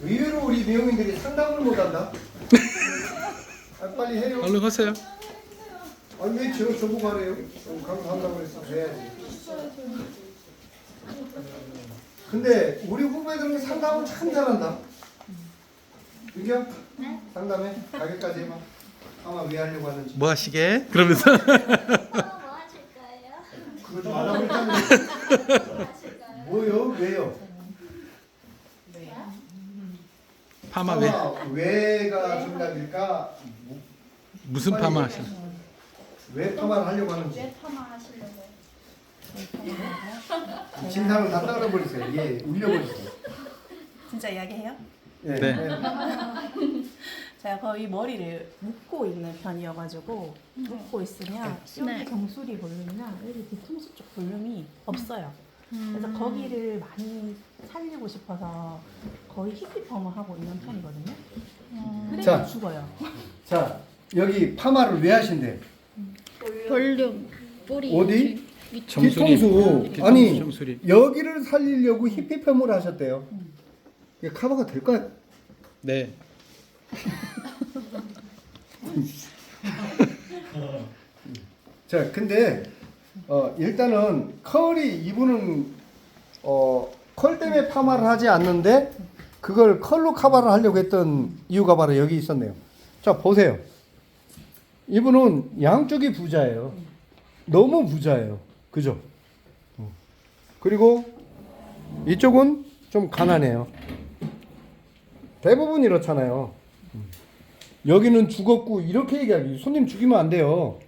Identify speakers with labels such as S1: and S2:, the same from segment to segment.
S1: 의외로 우리 미용인들이 상담을 못한다. 빨리 해요.
S2: 얼른 하세요.
S1: 아니 왜 저보고 하래요? 강사한다고 해서 해야지. 근데 우리 후배들은 상담을 참 잘한다. 윤경? 네? 상담해. 가게까지 해봐. 아마 왜 하려고 하는지.
S2: 뭐 하시게? 그러면서
S3: 뭐 하실까요?
S1: 그거 좀 안 하고 있다는
S3: 뭐 하실까요?
S1: 뭐요? 왜요?
S2: 파마 왜?
S1: 왜가 정답일까?
S2: 무슨 파마 하시?
S1: 왜 파마를 하려고 하는지.
S3: 왜 파마하시려고요?
S1: 진상을 다 떨어버리세요. 예, 울려버리세요.
S4: 진짜 이야기해요?
S1: 네.
S2: 네.
S4: 제가 거의 머리를 묶고 있는 편이어가지고 묶고 있으면 여기 정수리 볼륨이나 여기 뒤통수 쪽 볼륨이 없어요. 그래서 거기를 많이 살리고 싶어서 거의 히피 펌을 하고 있는 편이거든요. 그래서
S1: 자.
S4: 죽어요.
S1: 자, 여기 파마를 왜 하신대요?
S3: 볼륨 뿌리
S1: 어디?
S2: 정수리.
S1: 뒤통수. 아니,
S2: 정수리.
S1: 여기를 살리려고 히피펌을 하셨대요. 이게 커버가 될까요?
S2: 네.
S1: 자, 근데 일단은 컬이 이분은 컬 때문에 파마를 하지 않는데 그걸 컬로 커버를 하려고 했던 이유가 바로 여기 있었네요. 자, 보세요. 이분은 양쪽이 부자예요. 너무 부자예요. 그죠? 그리고 이쪽은 좀 가난해요. 대부분 이렇잖아요. 여기는 죽었고 이렇게 얘기하기 손님 죽이면 안 돼요.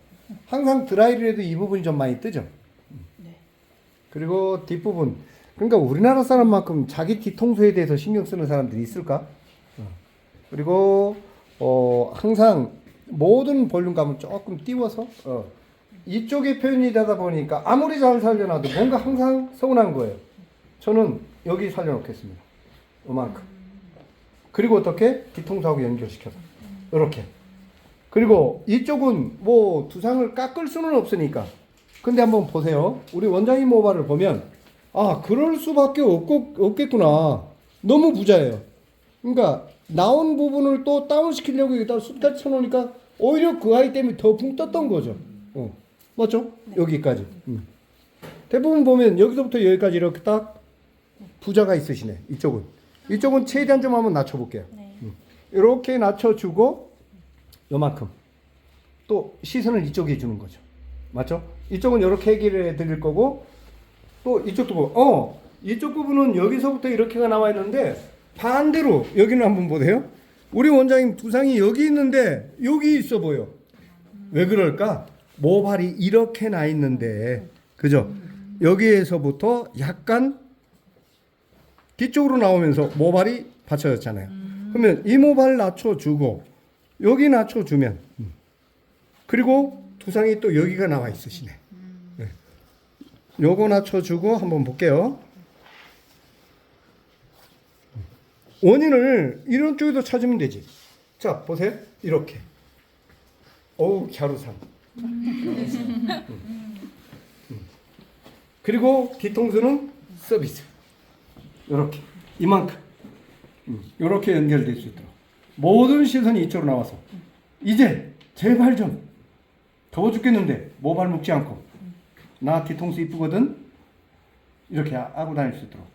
S1: 항상 드라이를 해도 이 부분이 좀 많이 뜨죠. 그리고 뒷부분. 그러니까 우리나라 사람만큼 자기 뒤통수에 대해서 신경 쓰는 사람들이 있을까? 그리고 항상 모든 볼륨감은 조금 띄워서 이쪽에 표현이 되다 보니까 아무리 잘 살려놔도 뭔가 항상 서운한 거예요. 저는 여기 살려놓겠습니다. 이만큼. 그리고 어떻게? 뒤통수하고 연결시켜서 이렇게. 그리고 이쪽은 뭐 두상을 깎을 수는 없으니까. 근데 한번 보세요. 우리 원장님 모발을 보면 아, 그럴 수밖에 없겠구나. 너무 부자예요. 그러니까 나온 부분을 또 다운시키려고 여기다 숫까지 쳐놓으니까 오히려 그 아이 때문에 더 붕 떴던 거죠. 맞죠? 네. 여기까지. 대부분 보면 여기서부터 여기까지 이렇게 딱 부자가 있으시네. 이쪽은 최대한 좀 한번 낮춰볼게요.
S4: 네.
S1: 이렇게 낮춰주고 요만큼 또 시선을 이쪽에 해주는 거죠. 맞죠? 이쪽은 이렇게 얘기를 해드릴 거고 또 이쪽도 보고 이쪽 부분은 여기서부터 이렇게가 나와 있는데 반대로 여기는 한번 보세요. 우리 원장님 두상이 여기 있는데 여기 있어 보여. 왜 그럴까? 모발이 이렇게 나 있는데 그죠? 여기에서부터 약간 뒤쪽으로 나오면서 모발이 받쳐졌잖아요. 그러면 이 모발 낮춰주고 여기 낮춰주면 그리고 두상이 또 여기가 나와 있으시네. 네. 요거 낮춰주고 한번 볼게요. 원인을 이런 쪽에도 찾으면 되지. 자, 보세요. 이렇게. 어우, 갸루상. 그리고 뒤통수는 서비스. 이렇게. 이만큼. 이렇게 연결될 수 있도록. 모든 시선이 이쪽으로 나와서. 이제 제발 좀 더워 죽겠는데 모발 묶지 않고 나 뒤통수 이쁘거든. 이렇게 하고 다닐 수 있도록.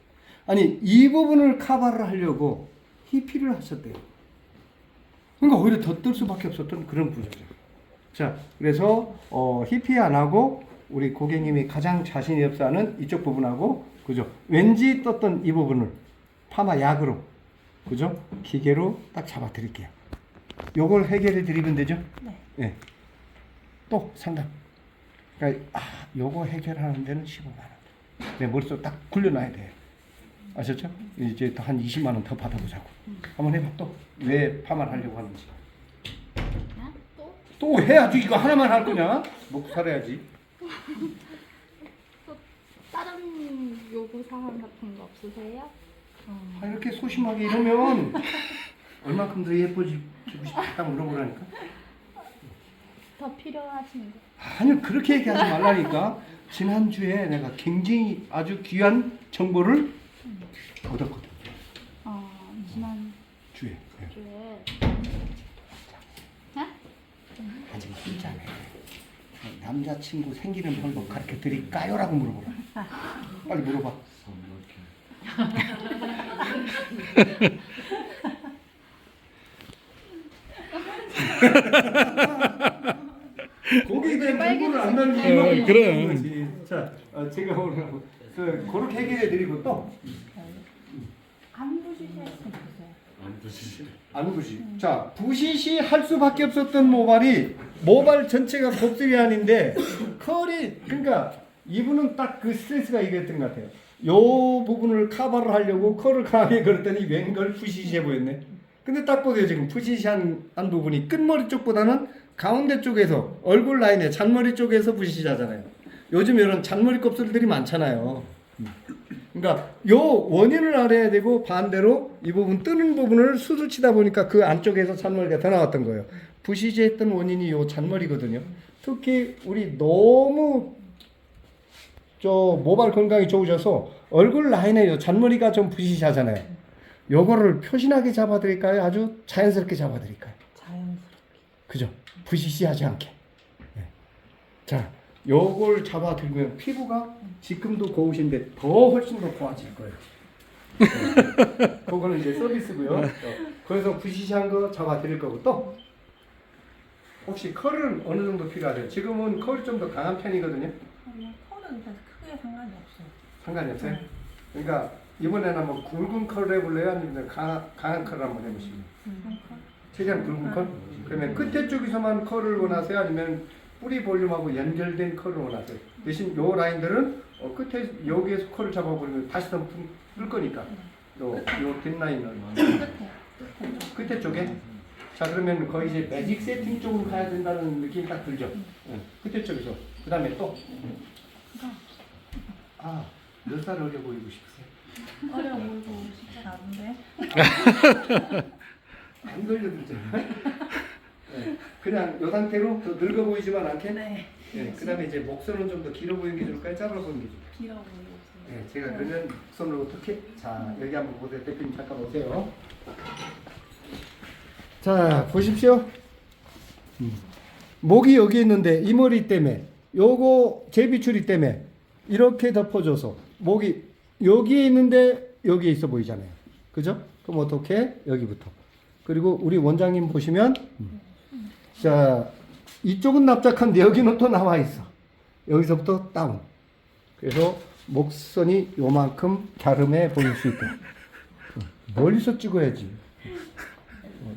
S1: 아니 이 부분을 커버를 하려고 히피를 하셨대요. 그러니까 오히려 더 뜰 수밖에 없었던 그런 구조죠. 자, 그래서 히피 안 하고 우리 고객님이 가장 자신이 없어 하는 이쪽 부분하고 그죠? 왠지 떴던 이 부분을 파마 약으로 그죠? 기계로 딱 잡아 드릴게요. 요걸 해결해 드리면 되죠?
S4: 네.
S1: 네. 또 상담. 그러니까 요거 해결하는 데는 15만 원. 내 머릿속 딱 굴려놔야 돼요. 아셨죠? 이제 또 한 20만 원 더 받아보자고. 한번 해봐. 또 왜 파마를 하려고 하는지. 또 해야지. 이거 하나만 할 거냐? 먹고 살아야지.
S3: 또 다른 요구 사항 같은 거 없으세요?
S1: 이렇게 소심하게 이러면 얼마큼 더 예뻐지고 싶다 물어보라니까.
S3: 더 필요하신 거?
S1: 아니 그렇게 얘기하지 말라니까. 지난주에 내가 굉장히 아주 귀한 정보를 얻었거든. 주에.
S3: 주에.
S1: 아직 있잖아요. 남자친구 생기는 방법 가르쳐 드릴까요?라고 물어보라. 빨리 물어봐. 거기에 대한 정보를 안 남기면
S2: 그럼.
S1: 자, 제가 오늘 그렇게 해결해 드리고 또
S4: 안 부시셨으면 좋겠어요.
S1: 안 부시. 자, 부시시 할 수밖에 없었던 모발 전체가 곱슬이 아닌데 컬이 그러니까 이분은 딱 그 스트레스가 이랬던 것 같아요. 요 부분을 커버를 하려고 컬을 강하게 걸었더니 웬걸 부시시해 보였네. 근데 딱 보세요. 지금 부시시한 부분이 끝머리 쪽보다는 가운데 쪽에서 얼굴 라인에 잔머리 쪽에서 부시시하잖아요. 요즘 이런 잔머리 곱슬들이 많잖아요. 그러니까 요 원인을 알아야 되고 반대로 이 부분 뜨는 부분을 수술 치다 보니까 그 안쪽에서 잔머리가 더 나왔던 거예요. 부시시했던 원인이 요 잔머리거든요. 특히 우리 너무 모발 건강이 좋으셔서 얼굴 라인에 요 잔머리가 좀 부시시하잖아요. 요거를 표신하게 잡아드릴까요? 아주 자연스럽게 잡아드릴까요?
S4: 자연스럽게.
S1: 그죠? 부시시하지 않게. 네. 자, 요걸 잡아드리면 피부가 지금도 고우신데 더 훨씬 더 고와질 거예요. 네. 그거는 이제 서비스고요. 그래서 부시시한 거 잡아드릴 거고 또 혹시 컬은 어느 정도 필요하세요? 지금은 컬이 좀 더 강한 편이거든요.
S4: 아니요, 컬은 크게 상관이 없어요.
S1: 상관이 없어요? 그러니까 이번에는 한번 굵은 컬을 해볼래요? 아니면 강한 컬을 한번 해보시면 최대한 굵은 컬? 그러면 끝에 쪽에서만 컬을 원하세요? 아니면 뿌리 볼륨하고 연결된 컬을 원하세요? 대신 요 라인들은 끝에 여기에서 컬을 잡아버리면 다시 더 뜰 거니까 요 뒷라인은 끝에 쪽에 자 그러면 거의 이제 매직 세팅 쪽으로 가야 된다는 느낌이 딱 들죠? 끝에 쪽에서 그 다음에 또 몇 살 어려 보이고 싶으세요?
S4: 어려 보이고 싶지 않은데.
S1: 안 걸려들잖아요. 네. 그냥 이 상태로 더 늙어 보이지만 않게.
S4: 네.
S1: 네. 그다음에 이제 목선은 좀 더 길어 보이는 게 좋을까요? 짧아 보이는 게 좋을까요?
S4: 길어 보이고.
S1: 네, 제가 그러면 목선을 어떻게? 자 여기 한번 보세요. 대표님 잠깐 오세요. 자 보십시오. 목이 여기 있는데 이 머리 때문에 요거 재비출이 때문에 이렇게 덮어줘서 목이 여기에 있는데 여기에 있어 보이잖아요. 그죠? 그럼 어떻게? 여기부터. 그리고 우리 원장님 보시면 자 이쪽은 납작한데 여기는 또 나와 있어. 여기서부터 다운. 그래서 목선이 요만큼 갸름해 보일 수 있고 멀리서 찍어야지.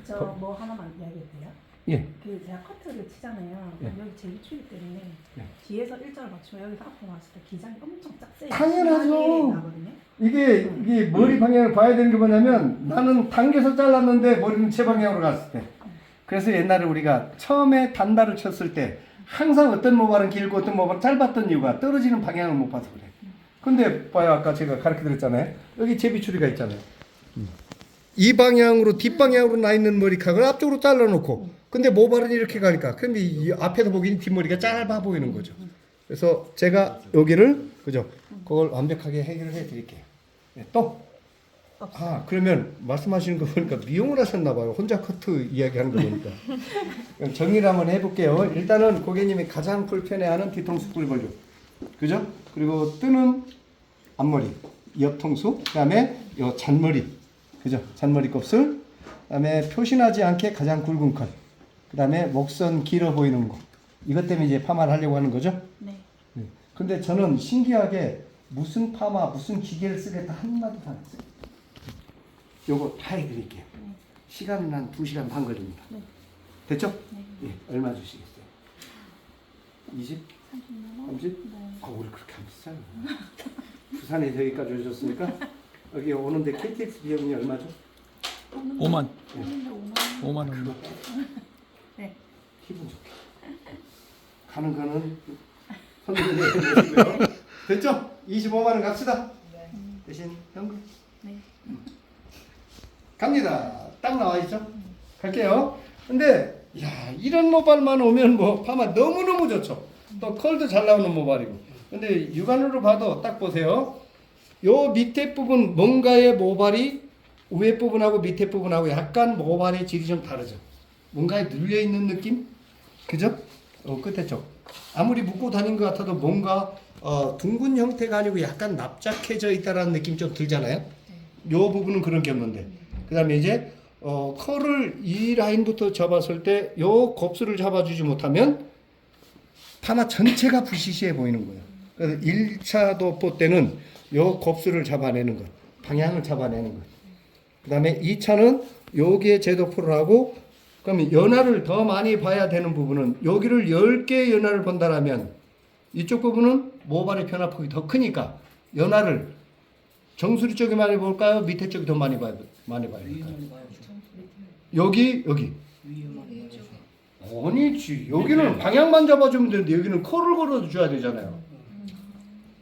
S4: 저 뭐 하나만 이야기해도 돼요?
S1: 예.
S4: 그 제가 커트를 치잖아요.
S1: 예.
S4: 여기 재비추기 때문에
S1: 예.
S4: 뒤에서 일자로 맞추면 여기서 앞으로 왔을 때 기장이 엄청 짝세게
S1: 당연하죠.
S4: 나거든요.
S1: 이게 머리 방향을 봐야 되는 게 뭐냐면 나는 당겨서 잘랐는데 머리는 제 방향으로 갔을 때. 그래서 옛날에 우리가 처음에 단발을 쳤을 때 항상 어떤 모발은 길고 어떤 모발은 짧았던 이유가 떨어지는 방향을 못 봐서 그래. 근데 봐요 아까 제가 가르쳐 드렸잖아요. 여기 제비추리가 있잖아요. 이 방향으로 뒷방향으로 나 있는 머리카락을 앞쪽으로 잘라놓고 근데 모발은 이렇게 가니까 근데 이 앞에서 보기엔 뒷머리가 짧아 보이는 거죠. 그래서 제가 여기를 그죠? 그걸 완벽하게 해결해 드릴게요. 네, 또 그러면 말씀하시는 거 보니까 미용을 하셨나 봐요. 혼자 커트 이야기하는 거 보니까. 그럼 정리를 한번 해볼게요. 일단은 고객님이 가장 불편해하는 뒤통수 뿔벌림, 그죠? 그리고 뜨는 앞머리, 옆통수, 그다음에 요 잔머리, 그죠? 잔머리 곱슬, 그다음에 표신하지 않게 가장 굵은 컬, 그다음에 목선 길어 보이는 거. 이것 때문에 이제 파마를 하려고 하는 거죠?
S4: 네.
S1: 네. 근데 저는 신기하게 무슨 파마, 무슨 기계를 쓰겠다 한마디도 안 했어요. 요거 다 해드릴게요.
S4: 네.
S1: 시간은 한 2시간 반 걸립니다.
S4: 네.
S1: 됐죠?
S4: 네.
S1: 예, 얼마 주시겠어요? 20?
S4: 30만 원?
S1: 30?
S4: 네.
S1: 우리 그렇게 안 비싸요. 부산에서 여기까지 오셨으니까 여기 오는데 KTX 비용이 얼마죠?
S2: 5만.
S4: 하는데
S2: 5만 원.
S4: 네.
S1: 기분 좋게. 가는 거는 선생님이 해주시고요. 됐죠? 25만 원 갑시다.
S4: 네.
S1: 대신 현금.
S4: 네.
S1: 갑니다. 딱 나와 있죠? 갈게요. 근데 야 이런 모발만 오면 뭐 파마 너무너무 좋죠. 또 컬도 잘 나오는 모발이고. 근데 육안으로 봐도 딱 보세요. 요 밑에 부분 뭔가의 모발이 위에 부분하고 밑에 부분하고 약간 모발의 질이 좀 다르죠. 뭔가에 눌려 있는 느낌? 그죠? 끝에 쪽. 아무리 묶고 다닌 것 같아도 뭔가 둥근 형태가 아니고 약간 납작해져 있다라는 느낌 좀 들잖아요. 요 부분은 그런 게 없는데. 그다음에 이제 컬을 이 라인부터 잡았을 때 요 곱슬을 잡아주지 못하면 파마 전체가 부시시해 보이는 거예요. 그래서 1차 도포 때는 요 곱슬을 잡아내는 것, 방향을 잡아내는 것. 그다음에 2차는 여기에 재도포를 하고, 그러면 연화를 더 많이 봐야 되는 부분은 여기를 10개의 연화를 본다라면 이쪽 부분은 모발의 변화폭이 더 크니까 연화를 정수리 쪽에 많이 볼까요? 밑에 쪽이 더 많이 봐야 될까요? 여기. 아니지. 여기는 방향만 잡아주면 되는데 여기는 컬을 걸어줘야 되잖아요.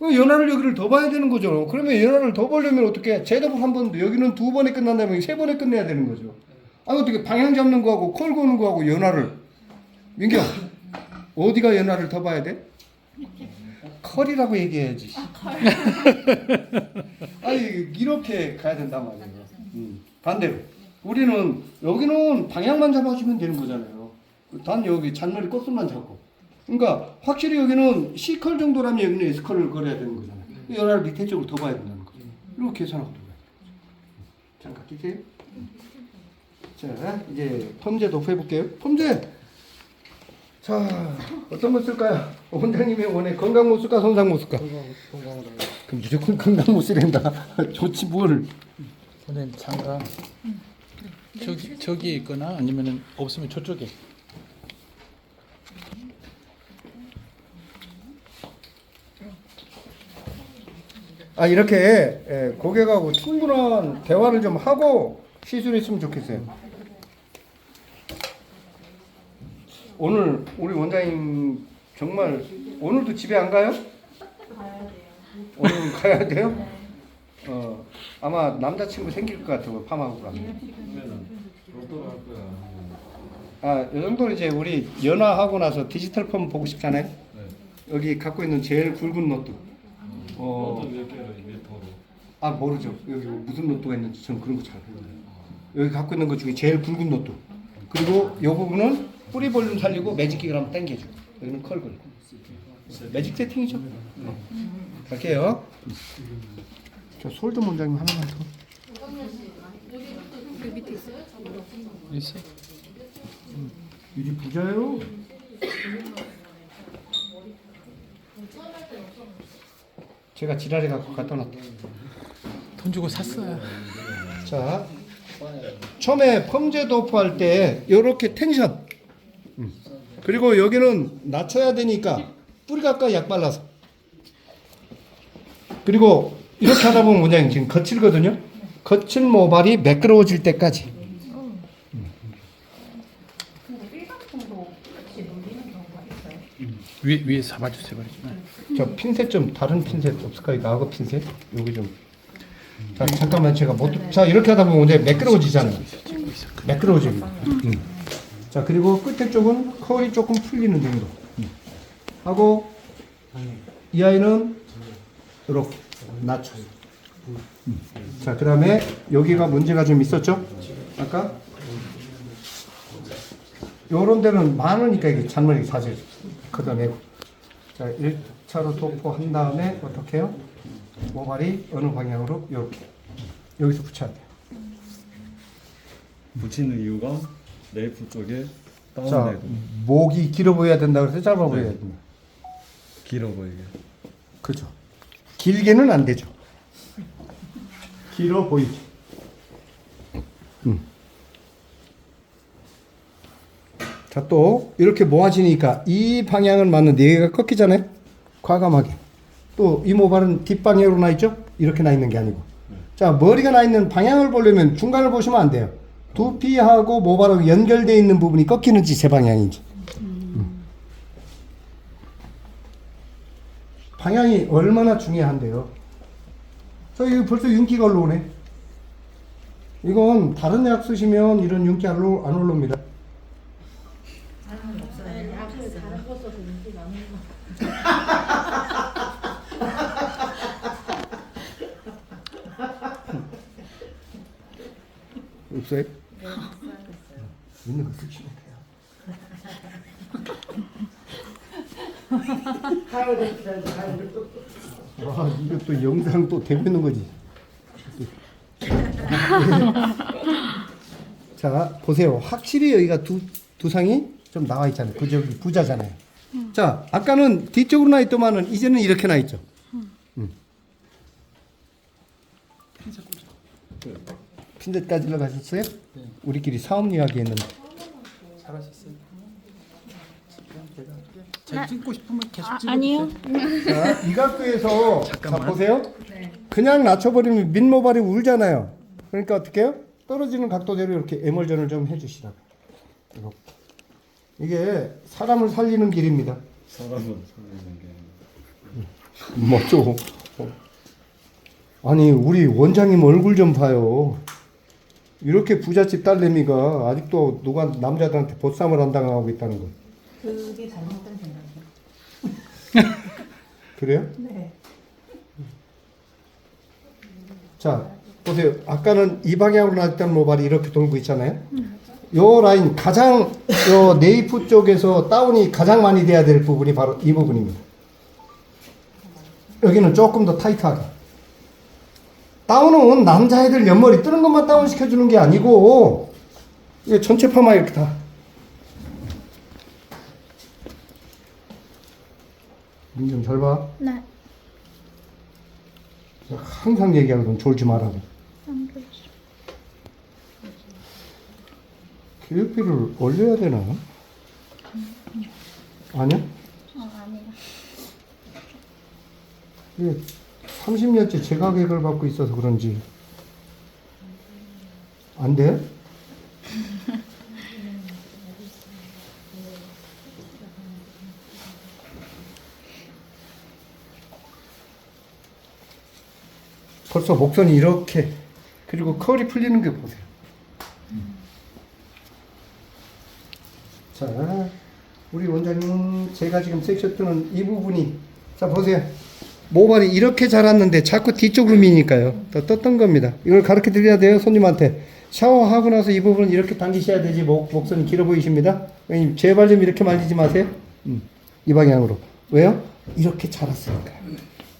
S1: 연화를 여기를 더 봐야 되는 거죠. 그러면 연화를 더 보려면 어떻게? 제도포 한 번, 여기는 2번에 끝난다면 3번에 끝내야 되는 거죠. 어떻게 방향 잡는 거하고 컬 거는 거하고 연화를. 민경, 어디가 연화를 더 봐야 돼? 컬이라고 얘기해야지. 아니 이렇게 가야 된단 말이에요. 반대로 우리는 여기는 방향만 잡아주면 되는 거잖아요. 단 여기 잔머리 껍질만 잡고. 그러니까 확실히 여기는 C컬 정도라면 여기는 S컬을 걸어야 되는 거잖아요. 연화를 밑에 쪽으로 더 봐야 된다는 거죠. 이렇게 계산하고 들어가야 돼요. 잠깐 끼세요. 자, 이제 펌제 도포해볼게요. 펌제! 자, 어떤 거 쓸까요? 원장님이 원해 건강모 쓸까, 손상모 쓸까? 건강으로. 그럼 무조건 건강모 쓰랜다. 좋지 뭘.
S2: 선생님 장갑 저기 있거나 아니면은 없으면 저쪽에.
S1: 이렇게 고객하고 충분한 대화를 좀 하고 시술했으면 좋겠어요. 오늘 우리 원장님 정말 오늘도 집에 안 가요?
S4: 가야 돼요.
S1: 오늘 가야 돼요? 아마 남자친구 생길 것 같아요. 파마하고 가면. 이 정도는 이제 우리 연화하고 나서 디지털 펌 보고 싶잖아요. 여기 갖고 있는 제일 굵은 노트. 모르죠. 여기 무슨 노트가 있는지 저는 그런 거 잘 몰라요. 여기 갖고 있는 것 중에 제일 굵은 노트. 그리고 이 부분은 뿌리 볼륨 살리고 매직기를 한번 당겨줘. 여기는 컬 걸고. 매직 세팅이죠. 갈게요. 저 솔드 원장님 하나만 더.
S2: 있어?
S1: 유지 부자요. 제가 지랄해 갖고 갖다 놨다.
S2: 돈 주고 샀어요.
S1: 자, 처음에 펌제 도포할 때 이렇게 텐션. 그리고 여기는 낮춰야 되니까 뿌리 가까이 약 발라서. 그리고 이렇게 하다 보면 원장님 지금 거칠거든요. 거친 모발이 매끄러워질 때까지.
S4: 근데 일반통도 같이 눌리는 경우가 있어요.
S2: 위에 잡아주세요.
S1: 저 핀셋 좀 다른 핀셋 없을까요? 악어 핀셋? 여기 좀. 자, 잠깐만 제가 자, 이렇게 하다 보면 이제 매끄러워지잖아요. 매끄러워집니다. 자, 그리고 끝에 쪽은 컬이 조금 풀리는 정도. 하고 이 아이는 이렇게 낮춰요. 자, 그다음에 여기가 문제가 좀 있었죠? 아까 요런 데는 많으니까 이게 잔머리 사실 걷어내고. 자, 1차로 도포한 다음에 어떻게 해요? 모발이 어느 방향으로? 이렇게 여기서 붙여야 돼요.
S5: 붙이는 이유가 네이프 쪽에
S1: 자,
S5: 다운되고
S1: 목이 길어 보여야 된다 그래서 짧아 보여야 된다.
S5: 길어 보이게.
S1: 그죠? 길게는 안 되죠. 길어 보이죠. 자, 또 이렇게 모아지니까 이 방향을 맞는데 얘가 꺾이잖아요. 과감하게. 또 이 모발은 뒷방향으로 나 있죠? 이렇게 나 있는 게 아니고. 자, 머리가 나 있는 방향을 보려면 중간을 보시면 안 돼요. 두피하고 모발하고 연결되어 있는 부분이 꺾이는지 제 방향인지. 방향이 얼마나 중요한데요. 저 이거 벌써 윤기가 올라오네. 이건 다른 약 쓰시면 이런 윤기 안 올라옵니다. 없어요? 있는 거 쓰시면 돼요. 와, 이거 또 영상 또 되고 있는 거지. 자, 보세요. 확실히 여기가 두상이 좀 나와 있잖아요. 그 저기 부자잖아요. 자, 아까는 뒤쪽으로 나 있더만은 이제는 이렇게 나 있죠. 핀셋까지 들어가셨어요?
S2: 네.
S1: 우리끼리 사업 이야기 했는데.
S2: 잘하셨어요. 잘 찍고 싶으면 계속 찍어.
S3: 아니요.
S1: 자, 이 각도에서 자
S2: 잠깐만.
S1: 보세요. 그냥 낮춰버리면 민모발이 울잖아요. 그러니까 어떻게 해요? 떨어지는 각도대로 이렇게 에멀전을 좀 해주시라고. 이렇게. 이게 사람을 살리는 길입니다.
S5: 사람은 살리는 게
S1: 뭐죠? 아니 우리 원장님 얼굴 좀 봐요. 이렇게 부잣집 딸내미가 아직도 누가 남자들한테 보쌈을 안 당하고 있다는 거.
S4: 그게 잘못된 생각이에요.
S1: 그래요?
S4: 네.
S1: 자 보세요. 아까는 이 방향으로 나왔던 모발이 이렇게 돌고 있잖아요. 요 라인 가장 요 네이프 쪽에서 다운이 가장 많이 돼야 될 부분이 바로 이 부분입니다. 여기는 조금 더 타이트하게. 다운은 남자애들 옆머리 뜨는 것만 다운 시켜주는 게 아니고 이게 전체 파마 이렇게 다. 민좀 잘 봐.
S3: 네.
S1: 항상 얘기하거든. 졸지 말라고.
S3: 안 보이죠.
S1: 교육비를 올려야 되나? 아니야?
S3: 아니요.
S1: 이게 30년째 제 가격을 받고 있어서 그런지 안 돼? 벌써 목선이 이렇게 그리고 컬이 풀리는 게 보세요. 자, 우리 원장님은 제가 지금 섹션 뜨는 이 부분이 자 보세요. 모발이 이렇게 자랐는데 자꾸 뒤쪽으로 미니까요. 더 떴던 겁니다. 이걸 가르쳐 드려야 돼요. 손님한테. 샤워하고 나서 이 부분은 이렇게 당기셔야 되지. 목선이 길어 보이십니다. 형님 제발 좀 이렇게 말리지 마세요. 이 방향으로. 왜요? 이렇게 자랐으니까요.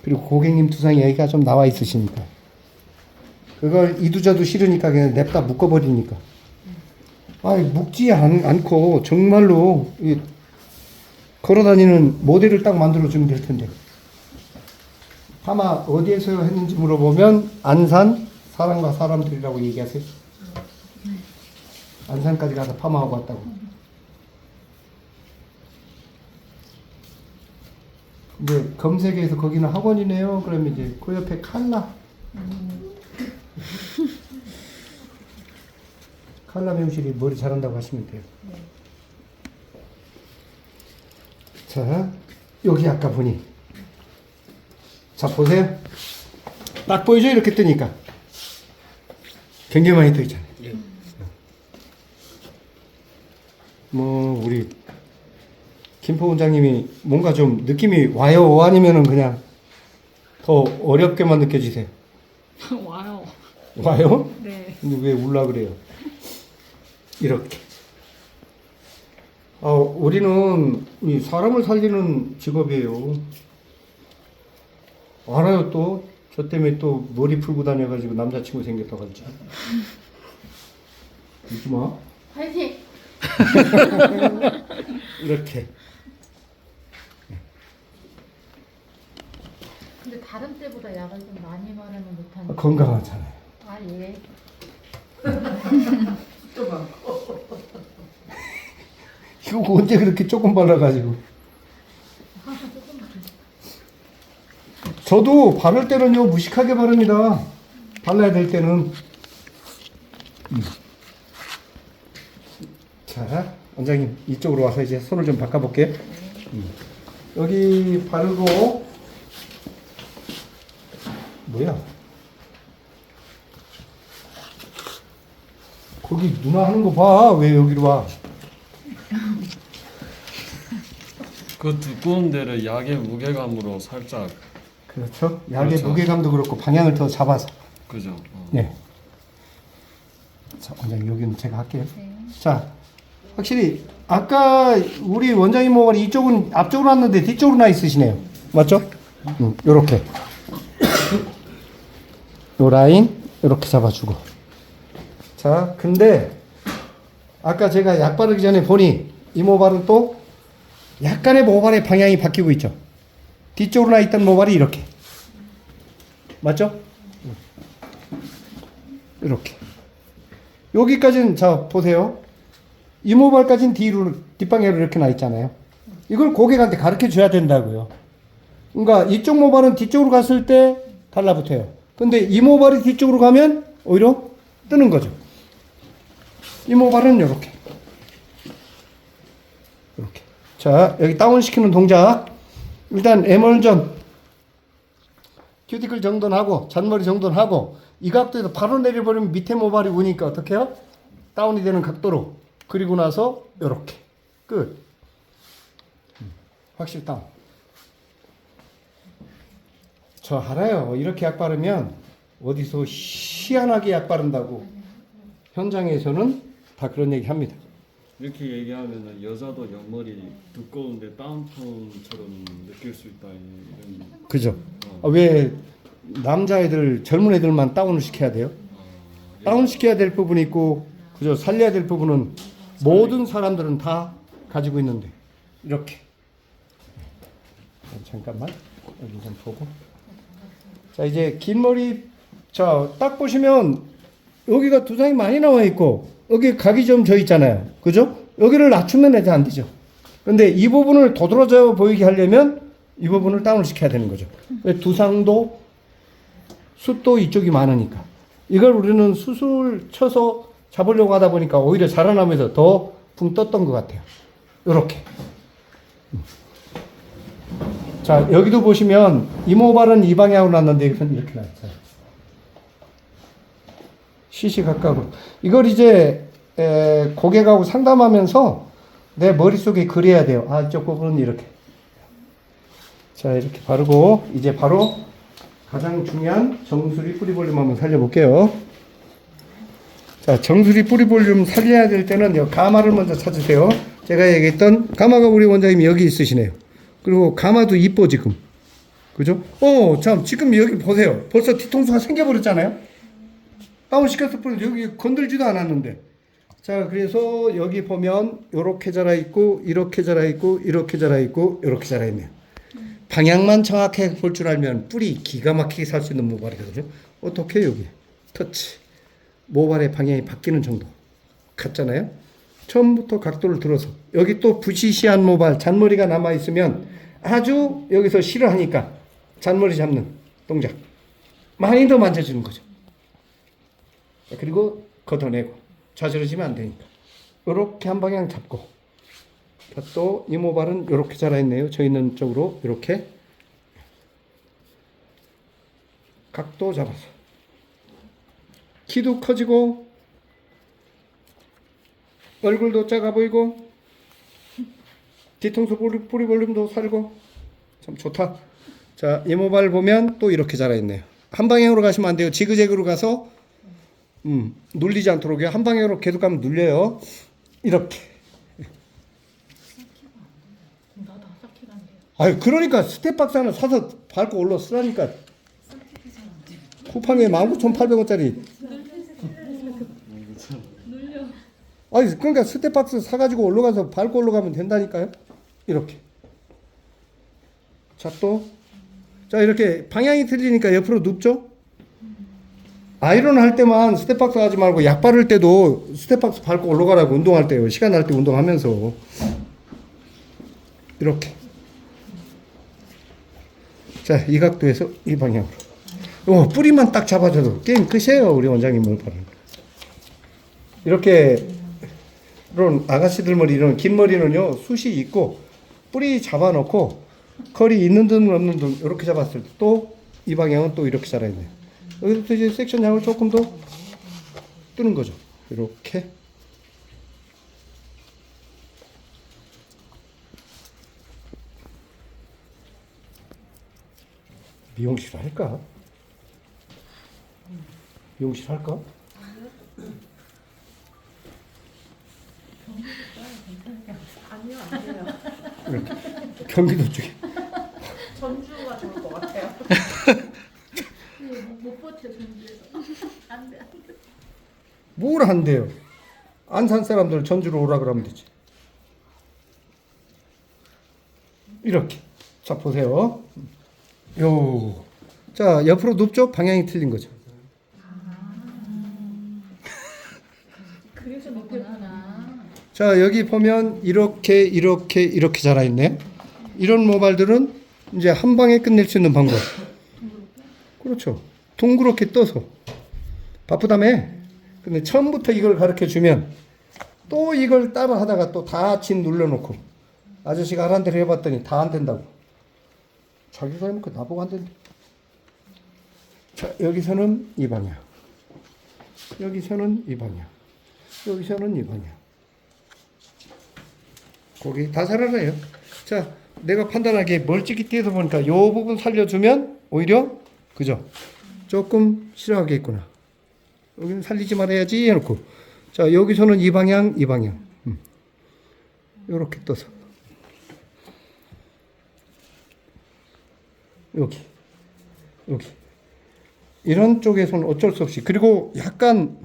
S1: 그리고 고객님 두상이 여기가 좀 나와 있으시니까. 그걸 이두저도 싫으니까 그냥 냅다 묶어버리니까. 아이, 묶지 않고 정말로 걸어다니는 모델을 딱 만들어주면 될 텐데. 파마 어디에서 했는지 물어보면 안산 사람과 사람들이라고 얘기하세요. 안산까지 가서 파마하고 왔다고. 근데 검색해서 거기는 학원이네요. 그러면 이제 그 옆에 칼라. 칼라 명실이 머리 잘한다고 하시면 돼요. 자, 여기 아까 보니. 자, 보세요. 딱 보이죠? 이렇게 뜨니까. 굉장히 많이 떠 있잖아요. 뭐, 우리 김포 원장님이 뭔가 좀 느낌이 와요? 아니면은 그냥 더 어렵게만 느껴지세요?
S3: 와요.
S1: 와요?
S3: 네.
S1: 근데 왜 울라 그래요? 이렇게. 우리는 이 사람을 살리는 직업이에요. 알아요 또. 저 때문에 또 머리 풀고 다녀가지고 남자친구 생겼다고 했지. 웃지 마.
S3: 화이팅!
S1: 이렇게.
S6: 근데 다른 때보다 약을 좀 많이 바르는 듯한.
S1: 건강하잖아요.
S6: 아 예.
S1: 이거 언제 그렇게 조금 발라가지고. 저도 바를 때는요 무식하게 바릅니다. 발라야 될 때는. 자, 원장님 이쪽으로 와서 이제 손을 좀 바꿔볼게요. 여기 바르고 뭐야? 거기 누나 하는 거 봐. 왜 여기로 와?
S5: 그 두꺼운 데를 약의 무게감으로 살짝
S1: 그렇죠. 약의
S5: 그렇죠.
S1: 무게감도 그렇고 방향을 더 잡아서.
S5: 그죠.
S1: 네. 자, 원장님 여기는 제가 할게요.
S6: 네.
S1: 자, 확실히 아까 우리 원장님 모발이 이쪽은 앞쪽으로 왔는데 뒤쪽으로 나 있으시네요. 맞죠? 요렇게. 요 라인 요렇게 잡아주고. 자, 근데 아까 제가 약 바르기 전에 보니 이 모발은 또 약간의 모발의 방향이 바뀌고 있죠. 뒤쪽으로 나 있던 모발이 이렇게. 맞죠? 이렇게. 여기까지는 자 보세요. 이 모발까지는 뒤로 뒷방향으로 이렇게 나 있잖아요. 이걸 고객한테 가르쳐 줘야 된다고요. 그러니까 이쪽 모발은 뒤쪽으로 갔을 때 달라붙어요. 근데 이 모발이 뒤쪽으로 가면 오히려 뜨는 거죠. 이 모발은 이렇게. 이렇게. 자, 여기 다운시키는 동작. 일단 에멀전 큐티클 정돈하고 잔머리 정돈하고 이 각도에서 바로 내려버리면 밑에 모발이 오니까 어떻게 해요? 다운이 되는 각도로. 그리고 나서 요렇게. 끝. 확실히 다운. 저 알아요. 이렇게 약 바르면 어디서 희한하게 약 바른다고. 현장에서는 다 그런 얘기 합니다.
S5: 이렇게 얘기하면은 여자도 옆머리 두꺼운데 다운톤처럼 느낄 수 있다 이런.
S1: 그죠? 왜 남자애들 젊은 애들만 다운을 시켜야 돼요? 다운 시켜야 될 부분이 있고 그죠? 살려야 될 부분은 모든 사람들은 다 가지고 있는데 이렇게. 잠깐만 여기 좀 보고. 자, 이제 긴 머리 자 딱 보시면 여기가 두상이 많이 나와 있고 여기 각이 좀 져 있잖아요. 그죠? 여기를 낮추면 애들 안 되죠. 근데 이 부분을 도드라져 보이게 하려면 이 부분을 다운을 시켜야 되는 거죠. 왜 두상도 숱도 이쪽이 많으니까. 이걸 우리는 수술 쳐서 잡으려고 하다 보니까 오히려 자라나면서 더 붕 떴던 것 같아요. 요렇게. 자, 여기도 보시면 이모발은 이 방향으로 났는데 여기서는 이렇게 났어요. 시시각각으로. 이걸 이제 고객하고 상담하면서 내 머릿속에 그려야 돼요. 아, 이쪽 부분은 이렇게. 자, 이렇게 바르고 이제 바로 가장 중요한 정수리 뿌리 볼륨 한번 살려볼게요. 자, 정수리 뿌리 볼륨 살려야 될 때는 요 가마를 먼저 찾으세요. 제가 얘기했던 가마가 우리 원장님이 여기 있으시네요. 그리고 가마도 이뻐 지금. 그죠? 참 지금 여기 보세요. 벌써 뒤통수가 생겨버렸잖아요. 다운 시켰을 뿐 여기 건들지도 않았는데. 자, 그래서 여기 보면 요렇게 자라 있고 이렇게 자라 있고 이렇게 자라 있고 이렇게 자라 있네요. 방향만 정확하게 볼 줄 알면 뿌리 기가 막히게 살 수 있는 모발이거든요. 어떻게 여기 터치 모발의 방향이 바뀌는 정도 같잖아요. 처음부터 각도를 들어서 여기 또 부시시한 모발 잔머리가 남아 있으면 아주 여기서 싫어하니까 잔머리 잡는 동작 많이 더 만져주는 거죠. 그리고 걷어내고 좌절해지면 안 되니까 이렇게 한 방향 잡고 또 이 모발은 이렇게 자라 있네요. 저 있는 쪽으로 이렇게 각도 잡아서 키도 커지고 얼굴도 작아 보이고 뒤통수 뿌리 볼륨도 살고 참 좋다. 자, 이 모발 보면 또 이렇게 자라 있네요. 한 방향으로 가시면 안 돼요. 지그재그로 가서 눌리지 않도록요. 한 방향으로 계속 가면 눌려요. 이렇게. 아유, 그러니까 스텝박스 하나 사서 밟고 올라 쓰라니까. 쿠팡에 19,800원짜리. 아니, 그러니까 스텝박스 사가지고 올라가서 밟고 올라가면 된다니까요. 이렇게. 자, 또. 자, 이렇게 방향이 틀리니까 옆으로 눕죠? 아이런 할 때만 스텝박스 하지 말고 약 바를 때도 스텝박스 밟고 올라가라고 운동할 때요. 시간 날 때 운동하면서. 이렇게. 자, 이 각도에서 이 방향으로. 뿌리만 딱 잡아줘도 게임 끝이에요. 우리 원장님 머리는. 이렇게 이런 아가씨들 머리 이런 긴 머리는요 숱이 있고 뿌리 잡아놓고 컬이 있는 듯 없는 듯 이렇게 잡았을 때 또 이 방향은 또 이렇게 자라있네요. 여기서 이제 섹션 양을 조금 더 뜨는 거죠. 이렇게. 미용실 할까? 미용실 할까?
S4: 아니요, 안 돼요.
S1: 이렇게 경기도 쪽에.
S4: 전주가 좋을 것 같아요.
S3: 못 버텨 전주에서. 안돼 안돼.
S1: 뭘 한대요? 안산 사람들 전주로 오라 그러면 되지. 이렇게. 자 보세요. 요. 자 옆으로 눕죠? 방향이 틀린 거죠.
S6: 그래서 높구나.
S1: 자 여기 보면 이렇게 자라 있네. 이런 모발들은 이제 한 방에 끝낼 수 있는 방법. 그렇죠. 둥그렇게 떠서 바쁘다며. 근데 처음부터 이걸 가르쳐 주면 또 이걸 따라 하다가 또 다 진 눌러놓고 아저씨가 하란 대로 해봤더니 다 안 된다고. 자기가 해놓고 나보고 안 된다. 자 여기서는 이 방향, 여기서는 이 방향, 여기서는 이 방향. 거기 다 잘 알아요. 자 내가 판단하기에 멀찍이 띄어서 보니까 요 부분 살려주면 오히려 그죠? 조금 싫어하겠구나. 여기는 살리지 말아야지 해놓고 자 여기서는 이 방향 이 방향 요렇게 떠서 여기 이런 쪽에서는 어쩔 수 없이 그리고 약간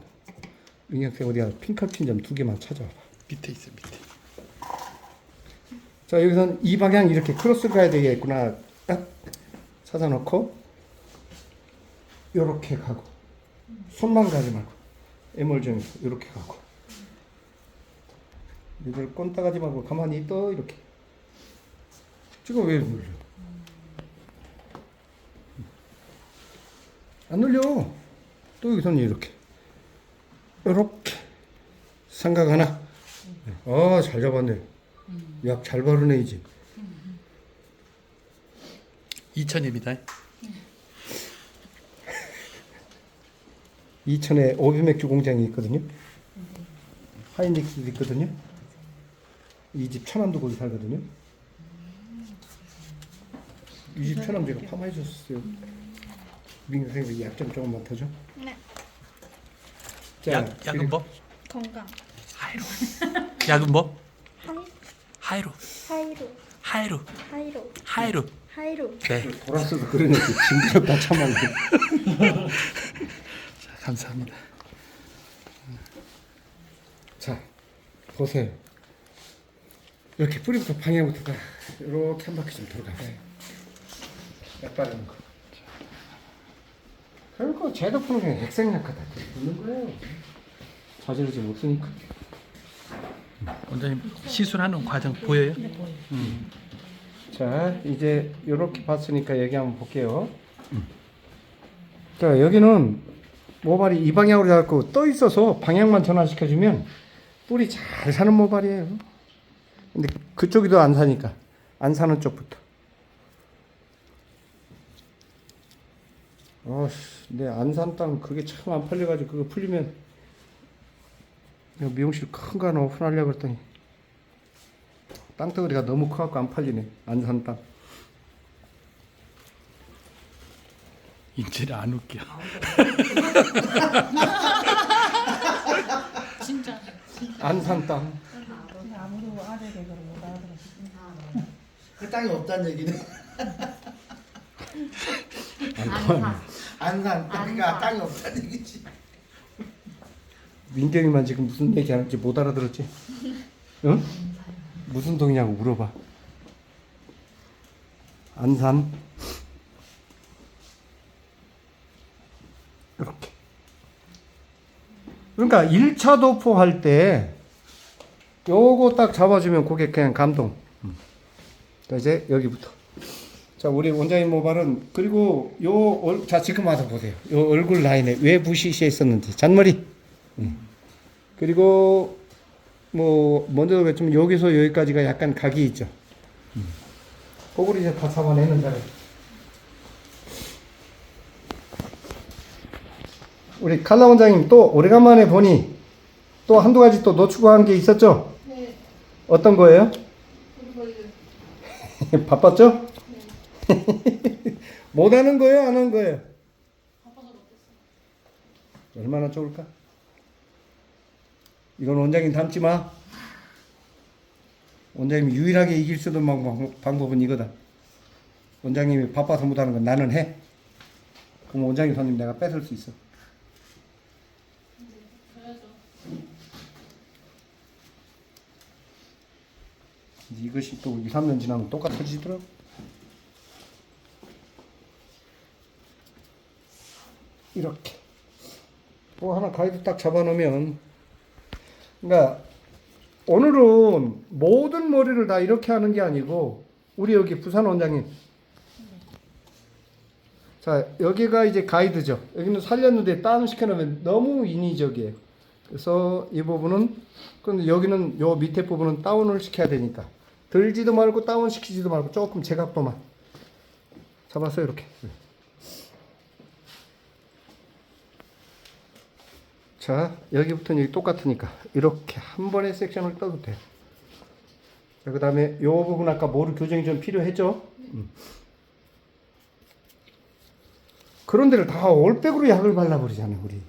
S1: 민경쌤 어디야 핑클핀 좀 2개만 찾아와봐.
S2: 밑에 있어 밑에.
S1: 자 여기서는 이 방향 이렇게 크로스 가야 되겠구나 딱 찾아놓고 요렇게 가고 손만 가지 말고 애멀정해서 요렇게 가고 니들 꼰따가지 말고 가만히 떠 이렇게 지금 왜 눌려 안 눌려 또 여기서는 이렇게 요렇게 삼각 하나 잘 잡았네 약 잘 바르네 이제
S2: 2000입니다.
S1: 이천에 오비맥주 공장이 있거든요. 하이닉스도 있거든요. 이 집 천안도 거기 살거든요. 이 집 천안 제가 파마해 줬어요. 민경 선생님이 약점 조금만 더 줘.
S3: 네.
S1: 자,
S2: 약은 뭐?
S3: 건강.
S2: 하이로. 약은 뭐? 하이로.
S3: 하이로.
S2: 하이로.
S3: 하이로.
S2: 하이로.
S3: 하이로.
S2: 네.
S1: 돌았어도 그러네. 징그럽다 참아.
S2: 자, 감사합니다.
S1: 자, 보세요. 이렇게 뿌리부터 방향부터 다 이렇게 한 바퀴 좀 돌아가요. 약 바르는 거. 결국 제도 푸는 게 액생약하다. 듣는 거예요. 저지르지 못쓰니까.
S2: 원장님 시술하는 과정 보여요?
S1: 자, 이제 이렇게 봤으니까 여기 한번 볼게요. 자, 여기는 모발이 이 방향으로 자꾸 떠 있어서 방향만 전환시켜주면 뿌리 잘 사는 모발이에요. 근데 그쪽이 더 안 사니까 안 사는 쪽부터. 내 안산 땅 그게 참 안 팔려가지고 그거 풀리면 미용실 큰 거 하나 오픈하려고 했더니 땅덩어리가 너무 커갖고 안 팔리네. 안산 땅.
S2: 인체를 안 웃겨.
S3: 진짜.
S1: 안산 땅.
S4: 아무도 아재 개그를 못 알아들었어.
S7: 그 땅이 없다는 얘기네.
S6: 안산.
S7: 안산 땅이가 땅이 없다는 얘기지.
S1: 민경이만 지금 무슨 얘기하는지 못 알아들었지? 응? 무슨 동이냐고 물어봐. 안산. 이렇게. 그러니까 1차 도포할 때 요거 딱 잡아주면 고객 그냥 감동. 자, 이제 여기부터. 자, 우리 원장님 모발은 그리고 자 지금 와서 보세요. 요 얼굴 라인에 왜 부시시해 있었는지 잔머리. 그리고 뭐 먼저 그랬지만 여기서 여기까지가 약간 각이 있죠. 그걸 이제 다 잡아내는 자리. 우리 칼라 원장님 또 오래간만에 보니 또 한두 가지 또 놓치고 한 게 있었죠?
S3: 네.
S1: 어떤 거예요?
S3: 그리고
S1: 바빴죠? 못 하는 거예요? 안 하는 거예요? 얼마나 좋을까? 이건 원장님 닮지 마. 원장님이 유일하게 이길 수 있는 방법은 이거다. 원장님이 바빠서 못하는 건 나는 해. 그럼 원장님 손님 내가 뺏을 수 있어. 이것이 또 2, 3년 지나면 똑같아지더라고. 이렇게 또 하나 가이드 딱 잡아놓으면, 그러니까 오늘은 모든 머리를 다 이렇게 하는 게 아니고, 우리 여기 부산 원장님, 자 여기가 이제 가이드죠. 여기는 살렸는데 다운 시켜놓으면 너무 인위적이에요. 그래서 이 부분은, 그런데 여기는 요 밑에 부분은 다운을 시켜야 되니까 들지도 말고 다운 시키지도 말고 조금 제각도만 잡았어요. 이렇게. 자 여기부터는 여기 똑같으니까 이렇게 한 번에 섹션을 떠도 돼요. 자, 그 다음에 요 부분 아까 모루 교정이 좀 필요했죠. 그런 데를 다 올백으로 약을 발라버리잖아요 우리.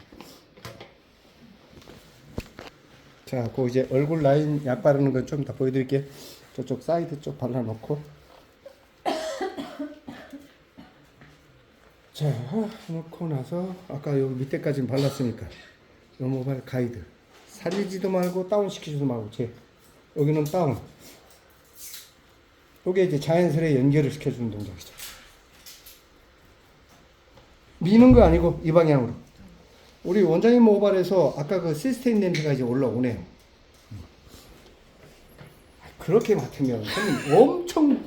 S1: 자, 그 이제 얼굴 라인 약 바르는 건 좀 이따 보여드릴게요. 저쪽 사이드 쪽 발라놓고. 자, 놓고 나서 아까 여기 밑에까지는 발랐으니까 요 모발 가이드. 살리지도 말고 다운 시키지도 말고 여기는 다운. 요게 이제 자연스레 연결을 시켜주는 동작이죠. 미는 거 아니고 이 방향으로. 우리 원장님 모발에서 아까 그 시스테인 냄새가 이제 올라오네요. 그렇게 맡으면 저는 엄청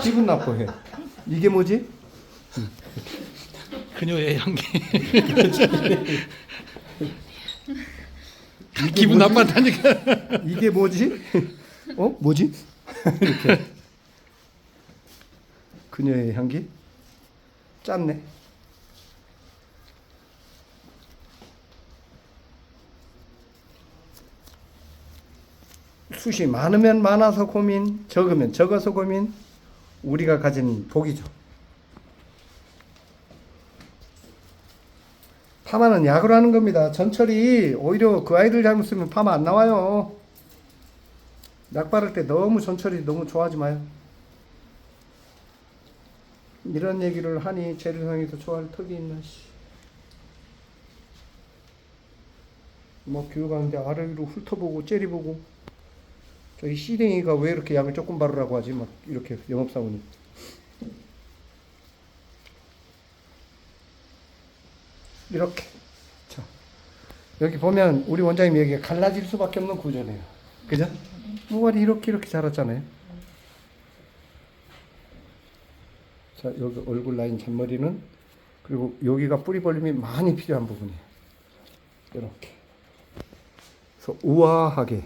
S1: 기분 나빠해. 이게 뭐지?
S2: 그녀의 향기.
S1: 이게
S2: 기분
S1: 뭐지?
S2: 나빴다니까.
S1: 이게 뭐지? 뭐지? 이렇게. 그녀의 향기? 짰네. 숱이 많으면 많아서 고민, 적으면 적어서 고민, 우리가 가진 복이죠. 파마는 약으로 하는 겁니다. 전철이 오히려 그 아이들 잘못 쓰면 파마 안 나와요. 약 바를 때 너무 전철이 너무 좋아하지 마요. 이런 얘기를 하니 재료상에서 좋아할 턱이 있나 씨. 뭐 교육하는데 아래로 훑어보고 째려보고, 저희 시댕이가 왜 이렇게 약을 조금 바르라고 하지? 막 이렇게 영업사원이. 이렇게. 자, 여기 보면 우리 원장님 여기가 갈라질 수밖에 없는 구조네요. 그죠? 모발이 이렇게 자랐잖아요. 자, 여기 얼굴 라인 잔머리는, 그리고 여기가 뿌리 볼륨이 많이 필요한 부분이에요. 이렇게. 그래서 우아하게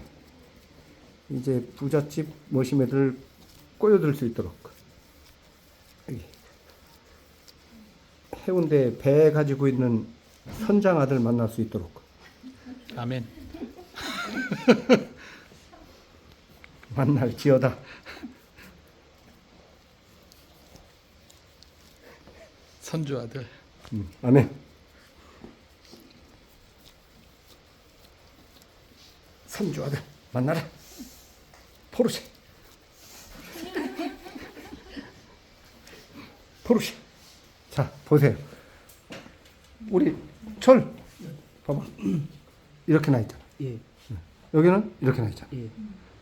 S1: 이제 부잣집 머시매를 꼬여들 수 있도록, 여기 해운대 배 가지고 있는 선장 아들 만날 수 있도록.
S2: 아멘.
S1: 만날 지어다.
S2: 선주 아들.
S1: 아멘. 선주 아들 만나라. 포르쉐. 포르쉐. 자, 보세요. 우리 철 봐봐. 이렇게 나 있잖아.
S7: 예.
S1: 여기는 이렇게 나 있잖아.
S7: 예.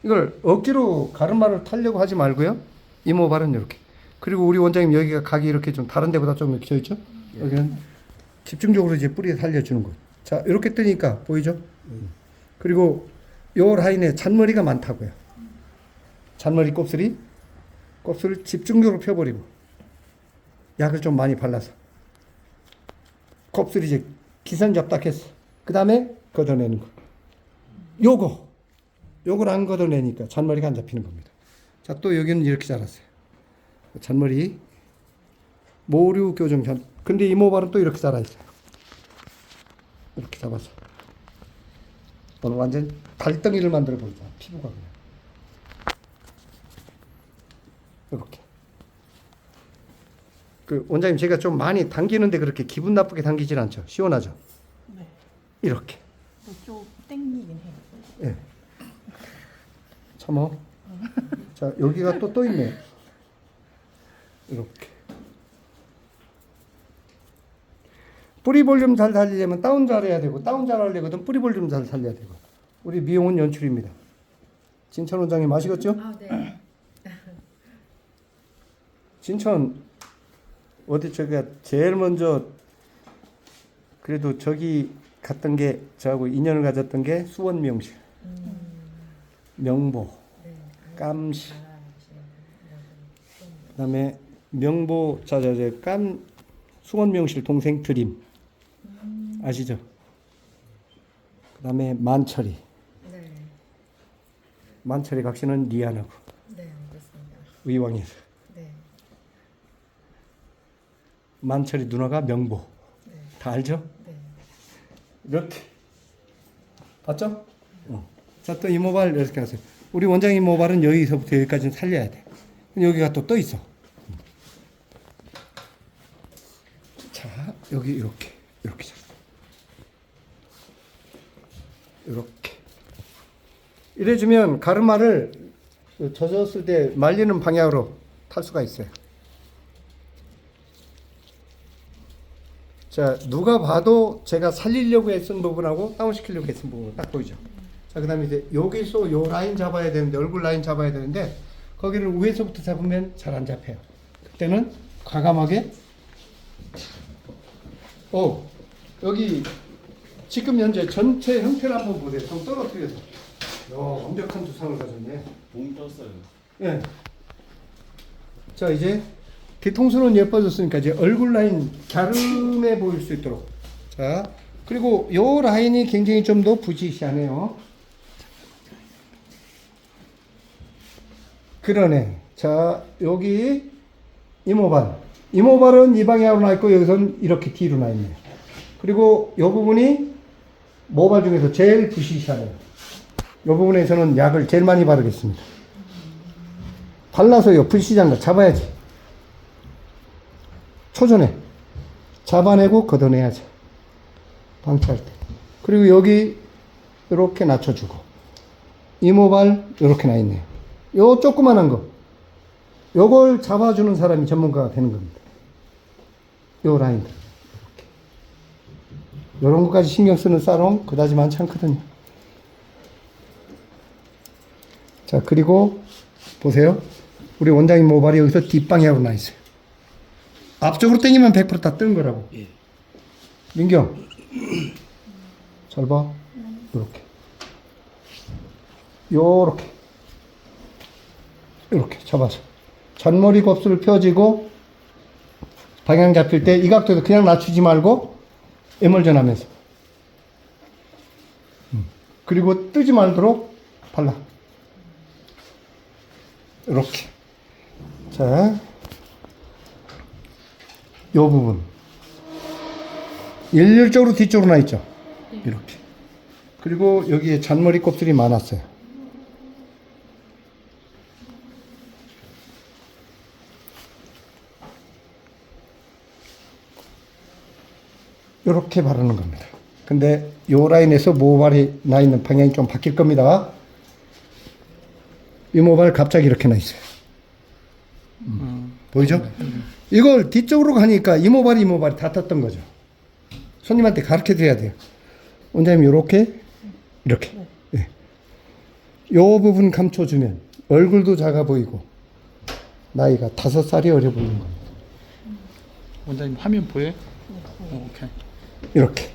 S1: 이걸 억지로 가르마를 타려고 하지 말고요. 이모발은 이렇게. 그리고 우리 원장님 여기가 각이 이렇게 좀 다른 데보다 좀 이렇게 져 있죠? 여기는 집중적으로 이제 뿌리에 살려주는 거. 자, 이렇게 뜨니까 보이죠? 그리고 요 라인에 잔머리가 많다고요. 잔머리 곱슬이, 곱슬을 집중적으로 펴버리고 약을 좀 많이 발라서 곱슬이 이제 기선잡 딱 했어. 그 다음에 걷어내는 거. 요걸 안 걷어내니까 잔머리가 안 잡히는 겁니다. 자, 또 여기는 이렇게 자랐어요. 잔머리 모류 교정 전. 근데 이모발은 또 이렇게 자라 있어요. 이렇게 잡아서 오늘 완전 달덩이를 만들어 보자. 피부가 그냥 이렇게. 그 원장님 제가 좀 많이 당기는데 그렇게 기분 나쁘게 당기질 않죠. 시원하죠.
S4: 네.
S1: 이렇게.
S4: 좀 땡기긴 해요.
S1: 예. 참어. 자, 여기가 또 있네. 이렇게. 뿌리 볼륨 잘 살리려면 다운 잘해야 되고, 다운 잘 하려거든 뿌리 볼륨 잘 살려야 되고. 우리 미용은 연출입니다. 진천 원장님 아시겠죠?
S6: 아, 네.
S1: 진천 어디 저기가 제일 먼저 그래도 저기 갔던 게 저하고 인연을 가졌던 게 수원 미용실, 명보, 깜시, 그다음에 명보 깜 수원 미용실 동생 드림 아시죠? 그다음에 만철이,
S6: 네.
S1: 만철이 각시는 리안하고
S6: 네, 알겠습니다.
S1: 의왕에서.
S6: 네.
S1: 만철이 누나가 명보.
S6: 네.
S1: 다 알죠?
S6: 네.
S1: 이렇게. 봤죠? 자, 또 이모발 이렇게 하세요. 우리 원장 이모발은 여기서부터 여기까지는 살려야 돼. 여기가 또 있어. 자, 여기 이렇게. 이렇게 잡아. 이렇게. 이래주면 가르마를 젖었을 때 말리는 방향으로 탈 수가 있어요. 자, 누가 봐도 제가 살리려고 애쓴 부분하고 다운시키려고 애쓴 부분 딱 보이죠. 자, 그 다음에 이제 여기서 요 라인 잡아야 되는데, 얼굴 라인 잡아야 되는데, 거기를 위에서부터 잡으면 잘 안 잡혀요. 그때는 과감하게, 여기 지금 현재 전체 형태를 한번 보세요. 좀 떨어뜨려서. 완벽한 두상을 가졌네.
S5: 봉 떴어요.
S1: 예. 자, 이제 뒤통수는 예뻐졌으니까 이제 얼굴 라인 갸름해 보일 수 있도록. 자, 그리고 요 라인이 굉장히 좀 더 부지시하네요. 그러네. 자, 여기 이모발. 이모발은 이 방향으로 나 있고 여기서는 이렇게 뒤로 나 있네요. 그리고 요 부분이 모발 중에서 제일 부시시하네요. 요 부분에서는 약을 제일 많이 바르겠습니다. 발라서 요 불시장을 잡아야지. 초전에 잡아내고 걷어내야지. 방치할 때. 그리고 여기 이렇게 낮춰주고, 이모발 이렇게 나 있네요. 요 조그만한 거, 요걸 잡아주는 사람이 전문가가 되는 겁니다. 요 라인들 요런 것까지 신경 쓰는 사롱 그다지 많지 않거든요. 자, 그리고 보세요. 우리 원장님 모발이 여기서 뒷방향으로 나 있어요. 앞쪽으로 당기면 100% 다 뜨는 거라고. 민경, 잘 봐. 요렇게. 요렇게. 이렇게 잡아서. 잔머리 곱슬을 펴지고, 방향 잡힐 때 이 각도에서 그냥 낮추지 말고, 에멀전하면서. 그리고 뜨지 말도록 발라. 이렇게. 자, 요 부분. 일률적으로 뒤쪽으로 나 있죠? 이렇게. 그리고 여기에 잔머리 곱슬이 많았어요. 이렇게 바르는 겁니다. 근데 요 라인에서 모발이 나 있는 방향이 좀 바뀔 겁니다. 이 모발 갑자기 이렇게 나 있어요. 보이죠? 이걸 뒤쪽으로 가니까 이 모발이 다 떴던 거죠. 손님한테 가르쳐 드려야 돼요. 원장님 이렇게 이렇게. 예. 요 부분 감춰주면 얼굴도 작아 보이고 나이가 5살이 어려 보이는 겁니다.
S2: 원장님 화면 보여요? 오케이.
S1: 이렇게.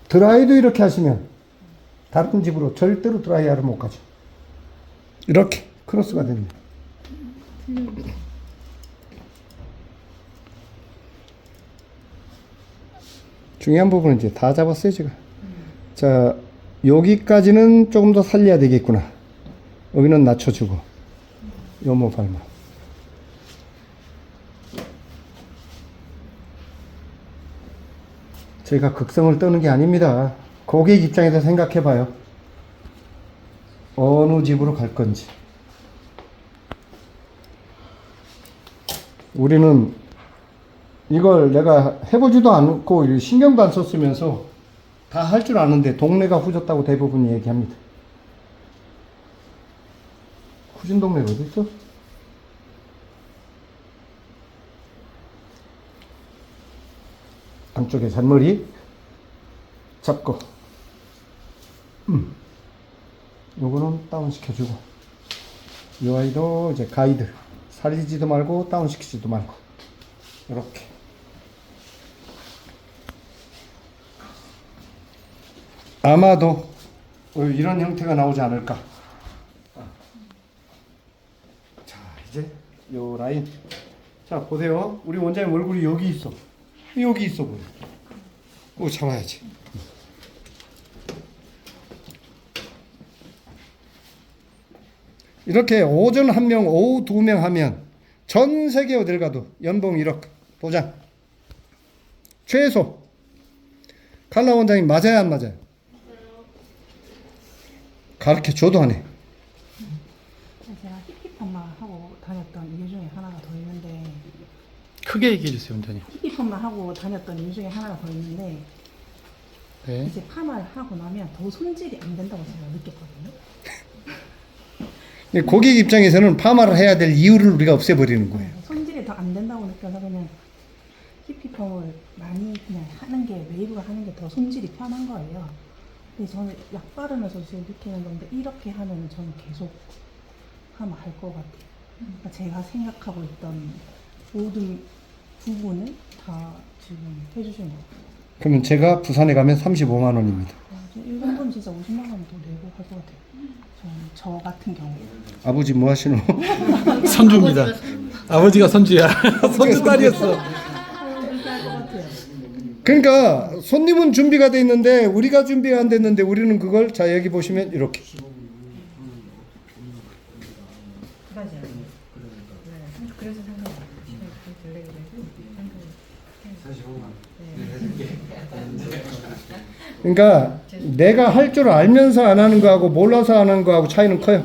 S1: 드라이도 이렇게 하시면 다른 집으로 절대로 드라이하러 못 가죠. 이렇게 크로스가 됩니다. 중요한 부분은 이제 다 잡았어요, 제가. 자, 여기까지는 조금 더 살려야 되겠구나. 여기는 낮춰주고, 요 모발만. 제가 극성을 떠는 게 아닙니다. 고객 입장에서 생각해 봐요. 어느 집으로 갈 건지. 우리는 이걸 내가 해보지도 않고 신경도 안 썼으면서 다 할 줄 아는데 동네가 후졌다고 대부분 얘기합니다. 후진 동맥 어디 있어? 안쪽에 잔머리 잡고, 요거는 다운 시켜주고, 이 아이도 이제 가이드 살리지도 말고 다운 시키지도 말고 이렇게. 아마도 이런 형태가 나오지 않을까. 자, 이제 요 라인. 자, 보세요. 우리 원장님 얼굴이 여기 있어. 여기 있어 보여. 이거 잡아야지. 이렇게 오전 1명, 오후 2명 하면 전 세계 어딜 가도 연봉 1억 보장. 최소. 칼라 원장님 맞아요, 안 맞아요? 가르쳐 줘도 안 해.
S4: 제가 히피펌만 하고 다녔던 이유 중에 하나가 더 있는데,
S2: 크게 얘기해 주세요, 원장님.
S4: 히피펌만 하고 다녔던 이유 중에 하나가 더 있는데,
S2: 네.
S4: 이제 파마를 하고 나면 더 손질이 안 된다고 제가 느꼈거든요.
S1: 고객 입장에서는 파마를 해야 될 이유를 우리가 없애버리는 거예요.
S4: 손질이 더 안 된다고 느껴서 그냥 히피펌을 많이 그냥 하는 게, 웨이브가 하는 게 더 손질이 편한 거예요. 근데 저는 약 바르면서 지금 느끼는 건데, 이렇게 하면 저는 계속 하면 할 것 같아요. 그러니까 제가 생각하고 있던 모든 부분을 다 지금 해주신 것 같아요.
S1: 그러면 제가 부산에 가면 35만 원입니다.
S4: 일본돈 진짜 50만 원 더 내고 할 것 같아요. 저 같은 경우.
S1: 아버지 뭐 하시노?
S2: 선주입니다. 아버지가 선주야. 선주딸이었어.
S4: 그렇게 할 것 같아요.
S1: 그러니까 손님은 준비가 돼 있는데 우리가 준비가 안 됐는데 우리는 그걸, 자 여기 보시면 이렇게
S4: 그래서 생각해요.
S1: 그러니까 내가 할 줄 알면서 안 하는 거하고 몰라서 안 하는 거하고 차이는 커요.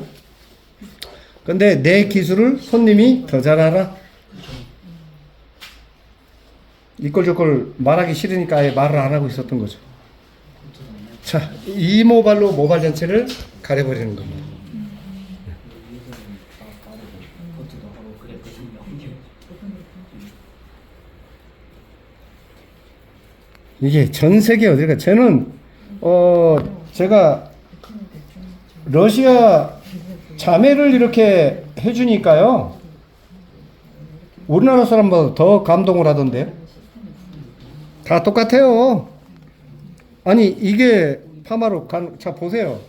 S1: 근데 내 기술을 손님이 더 잘 알아. 이걸 저걸 말하기 싫으니까 아예 말을 안 하고 있었던 거죠. 자, 이 모발로 모발 전체를 가려버리는 겁니다. 이게 전 세계 어딜 가? 저는 제가 러시아 자매를 이렇게 해주니까요, 우리나라 사람보다 더 감동을 하던데요. 다 똑같아요. 아니 이게 파마로 자 보세요.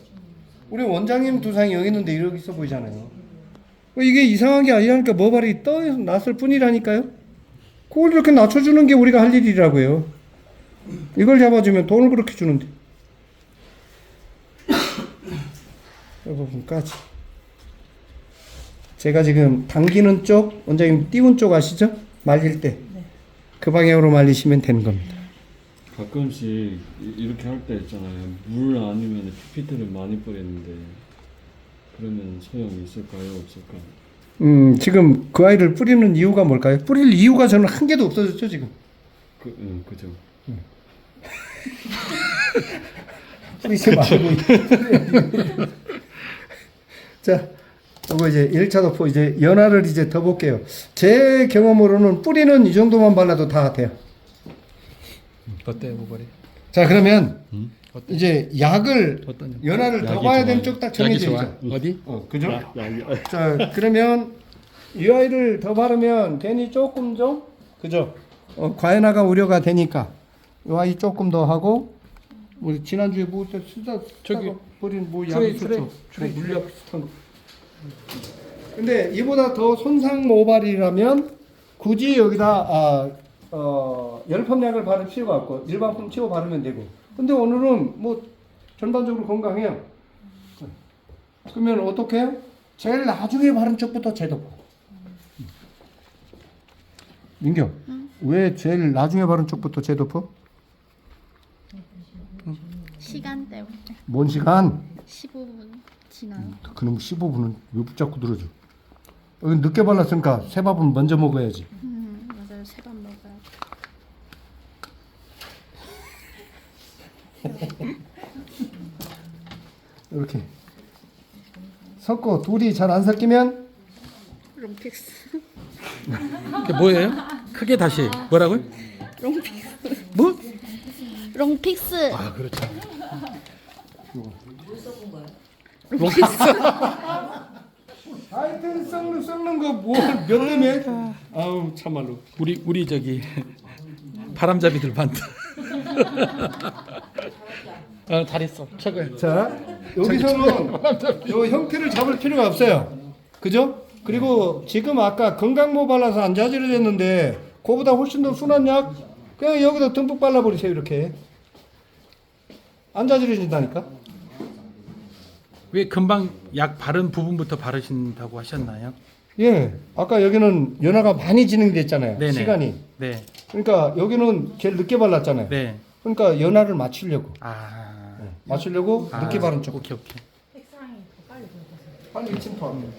S1: 우리 원장님 두상이 여기 있는데 이렇게 있어 보이잖아요. 이게 이상한 게 아니라니까, 모발이 났을 뿐이라니까요. 그걸 이렇게 낮춰주는 게 우리가 할 일이라고요. 이걸 잡아주면 돈을 그렇게 주는데. 이 부분까지. 제가 지금 당기는 쪽, 원장님 띄운 쪽 아시죠? 말릴 때. 그 방향으로 말리시면 되는 겁니다.
S5: 가끔씩 이렇게 할 때 있잖아요. 물 아니면 PPT를 많이 뿌리는데 그러면 소용이 있을까요? 없을까요?
S1: 지금 그 아이를 뿌리는 이유가 뭘까요? 뿌릴 이유가 저는 한 개도 없어졌죠, 지금.
S5: 그죠.
S1: 뿌리지 말고. 자, 이거 이제 1차 도포, 이제 연화를 이제 더 볼게요. 제 경험으로는 뿌리는 이 정도만 발라도 다 돼요.
S2: 어때요, 모발이?
S1: 자, 그러면
S2: 어때?
S1: 이제 약을,
S2: 어떤
S1: 연화를 더
S5: 약이
S1: 봐야 되는
S5: 좋아요.
S1: 쪽 딱
S2: 약이
S1: 정해져
S2: 좋아?
S1: 있죠.
S2: 어디?
S1: 그죠?
S5: 약이
S1: 자, 그러면 이 아이를 더 바르면 괜히 조금 좀, 그죠? 과연화가 우려가 되니까 이 아이 조금 더 하고, 우리 지난주에 뭐 쓰다
S2: 저기
S1: 버린 뭐
S2: 트레이,
S1: 약이 있었죠?
S2: 트레이.
S1: 물약 비슷한 거. 근데 이보다 더 손상 모발이라면 굳이 여기다 열펌약을 바를 필요가 없고 일반품 치고 바르면 되고. 근데 오늘은 뭐 전반적으로 건강해요. 그러면 어떻게 해요? 제일 나중에 바른 쪽부터 제도포. 민경, 왜 제일 나중에 바른 쪽부터 제도포?
S3: 시간 때문에
S1: 뭔 시간?
S3: 15분 지나요.
S1: 그럼 15분은 왜 붙잡고 들어줘? 여기 늦게 발랐으니까 새 밥은 먼저 먹어야지.
S3: 맞아요. 세 번 먹어요.
S1: 이렇게 섞고 둘이 잘 안 섞이면
S3: 롱픽스.
S2: 이게 뭐예요? 크게 다시 뭐라고요? 뭐?
S3: 롱픽스.
S2: 아 그렇죠.
S1: 하여튼 섞는 거 뭐 몇 대면 아우 참말로.
S2: 우리 저기 바람잡이들 많다. 잘했어. 최고야.
S1: 자 여기서는 요 형태를 잡을 필요가 없어요. 그죠? 그리고 지금 아까 건강모 발라서 안 자지러졌는데 그보다 훨씬 더 순한 약 그냥 여기다 듬뿍 발라버리세요. 이렇게 안 자지러진다니까.
S2: 왜 금방 약 바른 부분부터 바르신다고 하셨나요?
S1: 예, 아까 여기는 연화가 많이 진행됐잖아요.
S2: 네네.
S1: 시간이.
S2: 네.
S1: 그러니까 여기는 제일 늦게 발랐잖아요.
S2: 네.
S1: 그러니까 연화를 맞추려고
S2: 아.
S1: 늦게 바른 쪽.
S2: 오케이.
S4: 색상이 더 빨리 보여서.
S1: 빨리 침투합니다.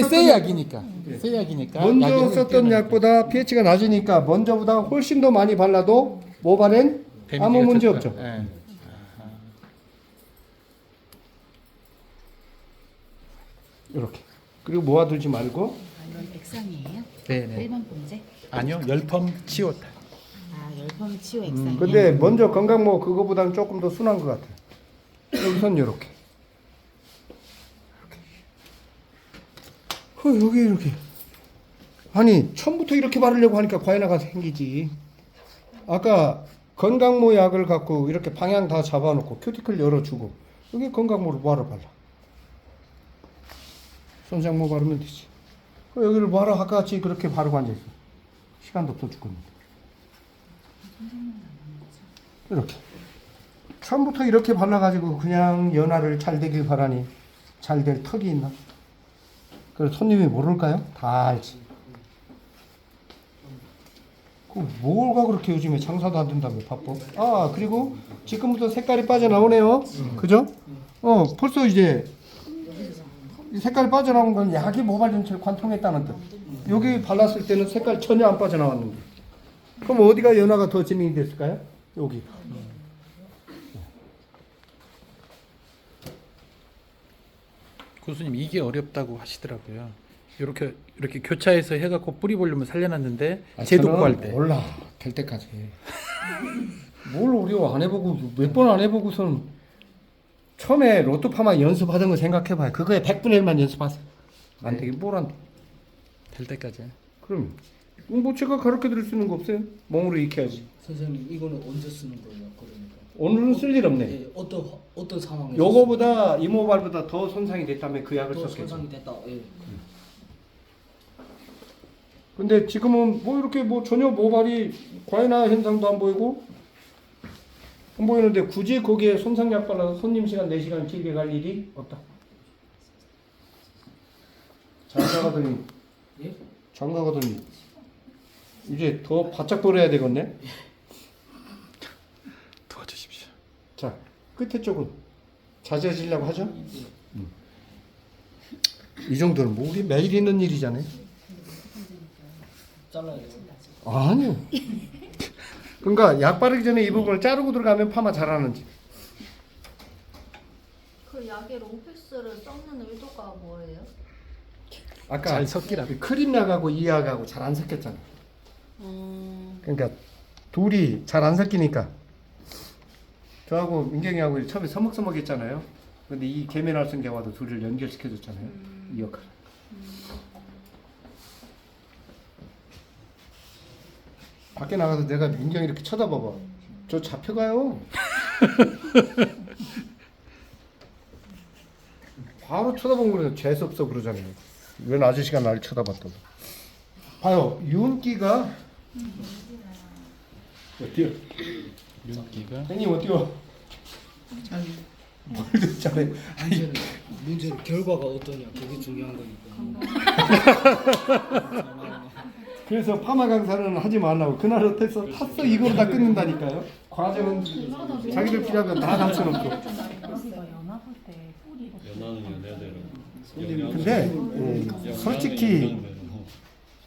S2: 세 약이니까. 세 약이니까.
S1: 먼저
S2: 약이
S1: 썼던
S2: 뛰어나니까.
S1: 약보다 pH가 낮으니까 먼저보다 훨씬 더 많이 발라도 모발엔 아무 문제 없죠.
S2: 네.
S1: 이렇게. 그리고 모아두지 말고
S4: 이건 액상이에요?
S2: 네네.
S4: 일반 봉제?
S2: 아니요, 열펌 치오타.
S4: 아, 열펌 치유 액상이요?
S1: 근데 먼저 건강모 그거보다는 조금 더 순한 것 같아요. 여기선 이렇게. 여기 이렇게. 아니 처음부터 이렇게 바르려고 하니까 과연화가 생기지. 아까 건강모 약을 갖고 이렇게 방향 다 잡아놓고 큐티클 열어주고 여기 건강모를 뭐하러 발라? 손상모 바르면 되지. 여기를 뭐하러 아까같이 그렇게 바르고 앉아있어. 시간도 없어 죽겠는데. 이렇게 처음부터 이렇게 발라가지고 그냥 연화를 잘 되길 바라니 잘 될 턱이 있나? 그래서 손님이 모를까요? 다 알지. 뭐가 그렇게 요즘에 장사도 안 된다며 바빠. 아 그리고 지금부터 색깔이 빠져나오네요. 그죠? 벌써 이제 이 색깔이 빠져나온 건 약이 모발 전체를 관통했다는 뜻. 여기 발랐을 때는 색깔 전혀 안 빠져나왔는데. 그럼 어디가 연화가 더 진행이 됐을까요? 여기.
S2: 교수님 이게 어렵다고 하시더라고요. 이렇게 교차해서 해갖고 뿌리 볼륨을 살려놨는데 제독 할 때.
S1: 몰라 될 때까지. 뭘 우리 안 해보고 몇 번 안 해보고선 처음에 로또 파마 연습하던 거 생각해봐요. 그거에 100분의 1만 연습하세요. 안 되긴 뭘 안 돼.
S2: 될 때까지.
S1: 그럼 뭐 제가 가르쳐 드릴 수 있는 거 없어요? 몸으로 익혀야지.
S7: 선생님 이거는 언제 쓰는 거예요? 그러니까
S1: 오늘은 쓸 일 없네.
S7: 예, 어떤 상황에서
S1: 요거보다 이모발보다 더 손상이 됐다면 그 약을
S7: 또
S1: 썼겠죠.
S7: 손상이 됐다. 예.
S1: 근데 지금은 뭐 이렇게 뭐 전혀 모발이 과인화 현상도 안 보이고 안 보이는데 굳이 거기에 손상약 발라서 손님 시간 4시간 길게 갈 일이 없다. 장가가더니
S7: 예?
S1: 장가가더니 이제 더 바짝 벌어야 되겠네.
S2: 도와주십시오.
S1: 자 끝에 쪽은 자제해지려고 하죠. 이 정도는 뭐 우리 매일 있는 일이잖아요.
S7: 잘라야 돼요.
S1: 아니요. 그러니까 약 바르기 전에 이 부분을 자르고 들어가면 파마 잘하는지.
S6: 그 약에 롱픽스를 섞는 의도가 뭐예요?
S1: 아까
S2: 잘 섞이라.
S1: 크림 약하고 이 약하고 잘 안 섞였잖아. 그러니까 둘이 잘 안 섞이니까 저하고 민경이하고 처음에 서먹서먹했잖아요. 근데 이 계면활 성경과도 둘을 연결시켜줬잖아요. 이 역할. 밖에 나가서 내가 민경이 이렇게 쳐다봐봐. 저 잡혀가요. 바로 쳐다본 거는 재수없어 그러잖아요. 웬 아저씨가 나를 쳐다봤다고. 봐요. 윤기가 어때요?
S2: 윤기가
S1: 형님 어때요? 뭘 잘해.
S7: 문제는 결과가 어떠냐 그게 중요한 거니까.
S1: 그래서 파마 강사는 하지 말라고. 그날 어땠어? 탔어 이걸 다 끊는다니까요. 과정은 자기들 필요하면 다 감춰놓고.
S4: 연화 볼때 뿌리
S5: 연하는 연애대로.
S1: 근데 솔직히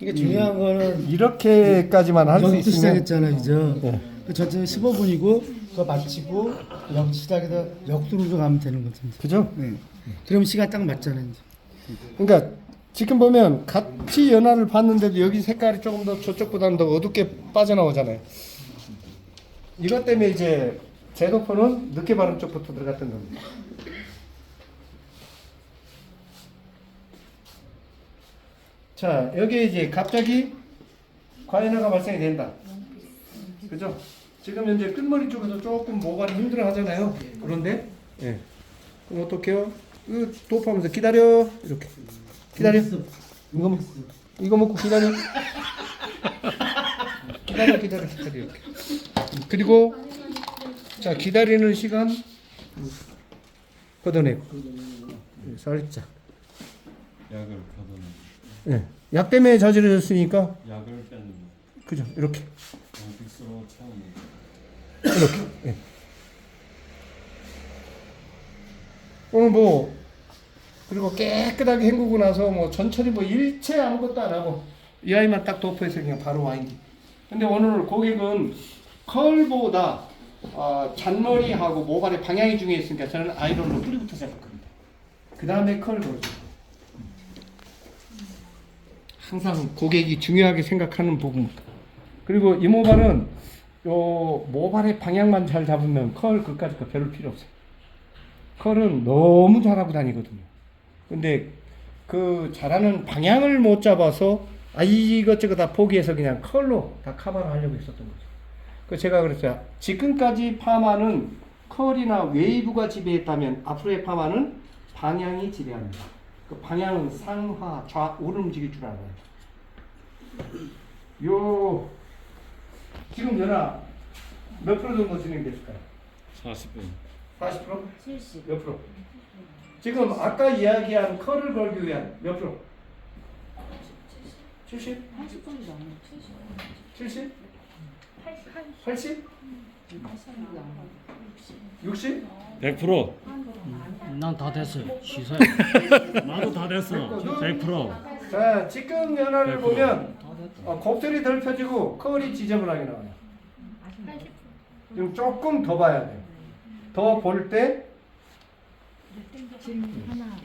S7: 이게 중요한 거는
S1: 이렇게까지만 할 수
S7: 여기부터
S1: 있으면
S7: 시작했잖아요, 그죠? 그 전체 15분이고 그 거 마치고 시작해서 역순으로 가면 되는 거든요.
S1: 그죠?
S7: 네. 그럼 시간 딱 맞잖아요. 이제.
S1: 그러니까 지금 보면 같이 연화를 봤는데도 여기 색깔이 조금 더 저쪽보다는 더 어둡게 빠져나오잖아요. 이것 때문에 이제 제도포는 늦게 바른 쪽부터 들어갔던 겁니다. 자, 여기에 이제 갑자기 과연화가 발생이 된다. 그죠? 지금 현재 끝머리 쪽에서 조금 모발이 힘들어 하잖아요. 그런데, 예. 그럼 어떡해요? 도포하면서 기다려. 이렇게. 기다려. 이거 먹고 기다려. 기다려. 이렇게. 그리고, 자, 기다리는 시간, 걷어내고. 살짝.
S5: 약을 펴는
S1: 예. 약 때문에 저지러졌으니까,
S5: 약을 빼는
S1: 그죠? 이렇게.
S5: 원픽스로 채우는
S1: 이렇게. 예. 오늘 뭐 그리고 깨끗하게 헹구고 나서 뭐 전철이 뭐 일체 아무것도 안 하고 이 아이만 딱 도포해서 그냥 바로 와인딩. 근데 오늘 고객은 컬보다 잔머리하고 모발의 방향이 중요했으니까 저는 아이론으로 뿌리부터 잡을 겁니다. 그 다음에 컬 걸죠. 항상 고객이 중요하게 생각하는 부분부터. 그리고 이 모발은 요 모발의 방향만 잘 잡으면 컬 그까짓 거 별로 필요 없어요. 컬은 너무 잘하고 다니거든요. 근데 그 잘하는 방향을 못 잡아서 이것저것 다 포기해서 그냥 컬로 다 커버를 하려고 했었던 거죠. 그 제가 그랬어요. 지금까지 파마는 컬이나 웨이브가 지배했다면 앞으로의 파마는 방향이 지배합니다. 그 방향은 상하, 좌우를 움직일 줄 알아요. 지금 연하 몇 프로 정도 진행됐을까요?
S5: 40분
S1: 40%? 70. 몇 프로? 지금 아까 이야기한 컬을 걸기 위한 몇 프로? 70?
S6: 80 정도 안
S1: 70? 80? 60?
S5: 100%.
S7: 난 다 됐어요. 시사야.
S5: 나도 다 됐어. 100%.
S1: 자, 지금 연화를 보면 곱슬이 덜 펴지고 컬이 지저분하게 나와요. 지금 조금 더 봐야 돼요. 더 볼 때
S8: 질문 하나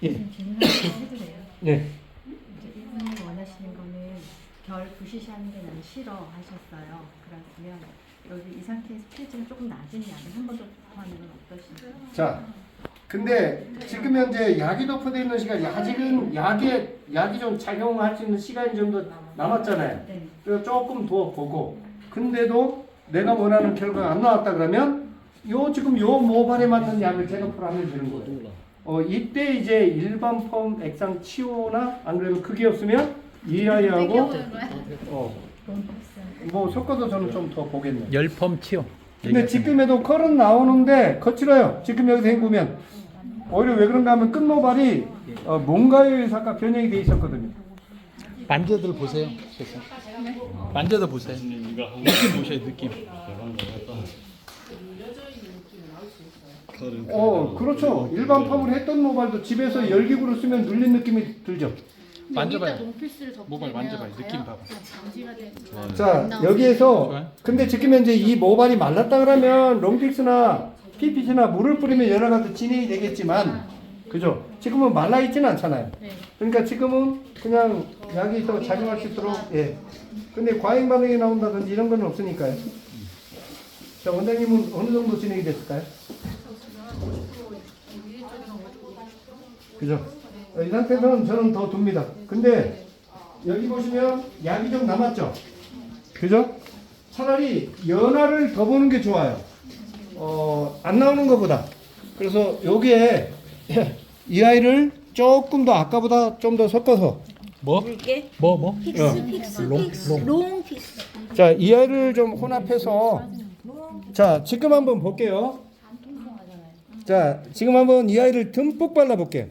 S1: 예.
S8: 질문 하나 해도 돼요?
S1: 네.
S8: 이제 이분이 원하시는 거는 결 부시시하는 게 난 싫어 하셨어요. 그렇으면 여기 이 상태에서 pH는 조금 낮은 약을 한 번 더 하는 건 어떠신가요?
S1: 자, 근데 지금 현재 약이 도포되어 있는 시간이 아직은 약이 좀 작용할 수 있는 시간이 좀 더 남았잖아요.
S8: 네.
S1: 그래서 조금 더 보고, 근데도 내가 원하는 결과가 안 나왔다 그러면 지금 요 모발에 맞는 약을 제거를 하면 되는 거예요. 이때 이제 일반 펌 액상 치오나 안 그래도 그게 없으면 이 아이하고 뭐 섞어서 저는 좀 더 보겠네요.
S2: 열펌 치요.
S1: 근데 지금에도 컬은 나오는데 거칠어요. 지금 여기서 헹구면 오히려 왜 그런가 하면 끝모발이 뭔가에 의해서 아까 변형이 돼 있었거든요.
S2: 만져들 보세요. 만져들 보세요. 느낌 보세요. 느낌.
S1: 그렇죠. 일반 펌을 했던 모발도 집에서 열기구로 쓰면 눌린 느낌이 들죠.
S2: 만져봐요.
S6: 롱피스를 덮으면
S2: 모발 만져봐요. 느낌 봐봐.
S6: 방지가 되고
S1: 자, 여기에서 근데 지금 현재 이 모발이 말랐다 그러면 롱픽스나 PPC나 물을 뿌리면 연화가 더 진행이 되겠지만 그죠? 지금은 말라 있지는 않잖아요. 그러니까 지금은 그냥 약이 더 작용할 수 있도록 예. 근데 과잉 반응이 나온다든지 이런 건 없으니까요. 자, 원장님은 어느 정도 진행이 됐을까요? 그죠? 이 상태에서는 저는 더 둡니다. 근데 여기 보시면 약이 좀 남았죠? 그죠? 차라리 연화를 더 보는 게 좋아요. 안 나오는 것보다. 그래서 여기에 이 아이를 조금 더 아까보다 좀 더 섞어서
S2: 뭐? 뭐?
S6: 롱 피스
S1: 자, 이 아이를 좀 혼합해서 자, 지금 한번 볼게요. 자, 지금 한번 이 아이를 듬뿍 발라볼게요.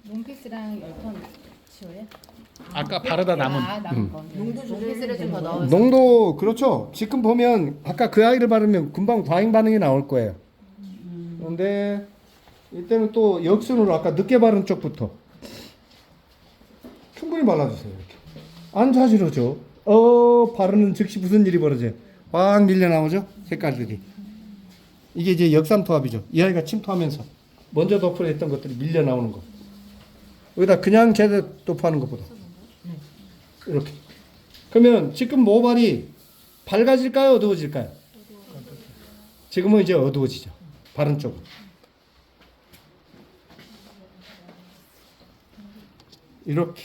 S8: 롱피스랑 열턴 치워요?
S2: 아까 바르다 남은.
S8: 남은 거. 롱피스를 좀 더 넣어서.
S1: 농도 그렇죠. 지금 보면 아까 그 아이를 바르면 금방 과잉 반응이 나올 거예요. 그런데 이때는 또 역순으로 아까 늦게 바른 쪽부터 충분히 발라주세요. 이렇게 안 자지러져. 바르는 즉시 무슨 일이 벌어져요? 확 밀려 나오죠. 색깔들이. 이게 이제 역삼투합이죠. 이 아이가 침투하면서 먼저 도포를 했던 것들이 밀려 나오는 거. 여기다 그냥 제대로 도포하는 것보다 이렇게. 그러면 지금 모발이 밝아질까요, 어두워질까요? 지금은 이제 어두워지죠. 바른 쪽은. 이렇게.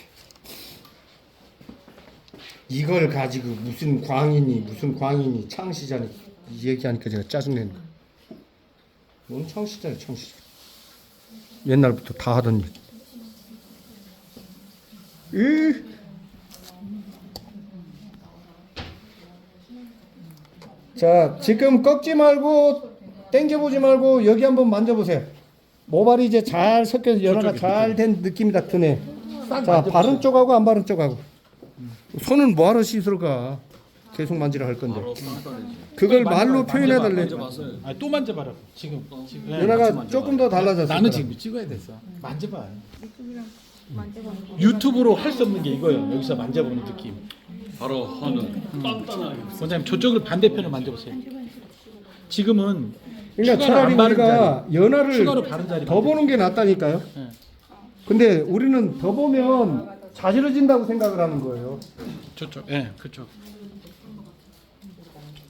S1: 이걸 가지고 무슨 광인이 창시자니 이 얘기하니까 제가 짜증내는 거예요. 뭔 창시자야, 창시자. 옛날부터 다 하던 일. 자, 지금 꺾지 말고 당겨보지 말고 여기 한번 만져보세요. 모발이 이제 잘 섞여서 연화가 잘 된 느낌이 딱 드네. 자, 바른 쪽하고 안 바른 쪽하고. 손은 뭐하러 씻으러 가? 계속 만지라 할 건데. 그걸 말로 표현해달래.
S2: 아니, 또 만져봐라. 지금.
S1: 연화가 조금 더 달라졌어.
S2: 나는 지금 찍어야 됐어. 만져봐. 유튜브로 할 수 없는 게 이거예요. 여기서 만져보는 느낌.
S5: 바로 하는 단단하게.
S2: 원장님 저쪽을 반대편을 만져보세요. 지금은
S1: 그러니까
S2: 추가로
S1: 차라리
S2: 안 바른
S1: 우리가 연화를
S2: 추가로 바른 자리
S1: 더 보는 게 낫다니까요.
S2: 네.
S1: 근데 우리는 더 보면 자지러진다고 생각을 하는 거예요.
S2: 저쪽, 예, 그쪽.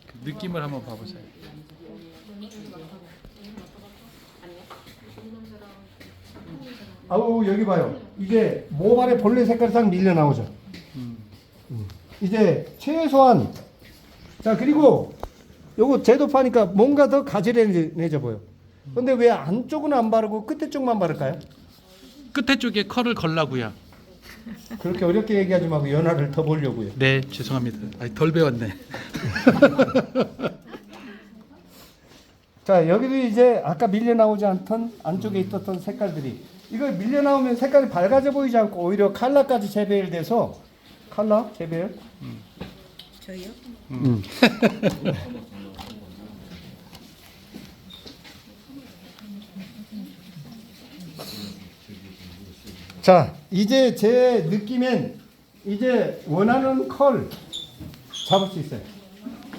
S2: 그 느낌을 한번 봐보세요.
S1: 아우 여기 봐요. 이게 모발의 본래 색깔이 딱 밀려 나오죠. 이제 최소한 자 그리고 요거 제도파니까 뭔가 더 가지런해져 보여. 근데 왜 안쪽은 안 바르고 끝에 쪽만 바를까요?
S2: 끝에 쪽에 컬을 걸라고요.
S1: 그렇게 어렵게 얘기하지 말고 연화를 더 보려고요.
S2: 네, 죄송합니다. 아니, 덜 배웠네.
S1: 자 여기도 이제 아까 밀려 나오지 않던 안쪽에 있었던 색깔들이 이거 밀려 나오면 색깔이 밝아져 보이지 않고 오히려 컬러까지 재배열돼서 컬러 재배열.
S4: 저희요?
S1: 자 이제 제 느낌엔 이제 원하는 컬 잡을 수 있어요.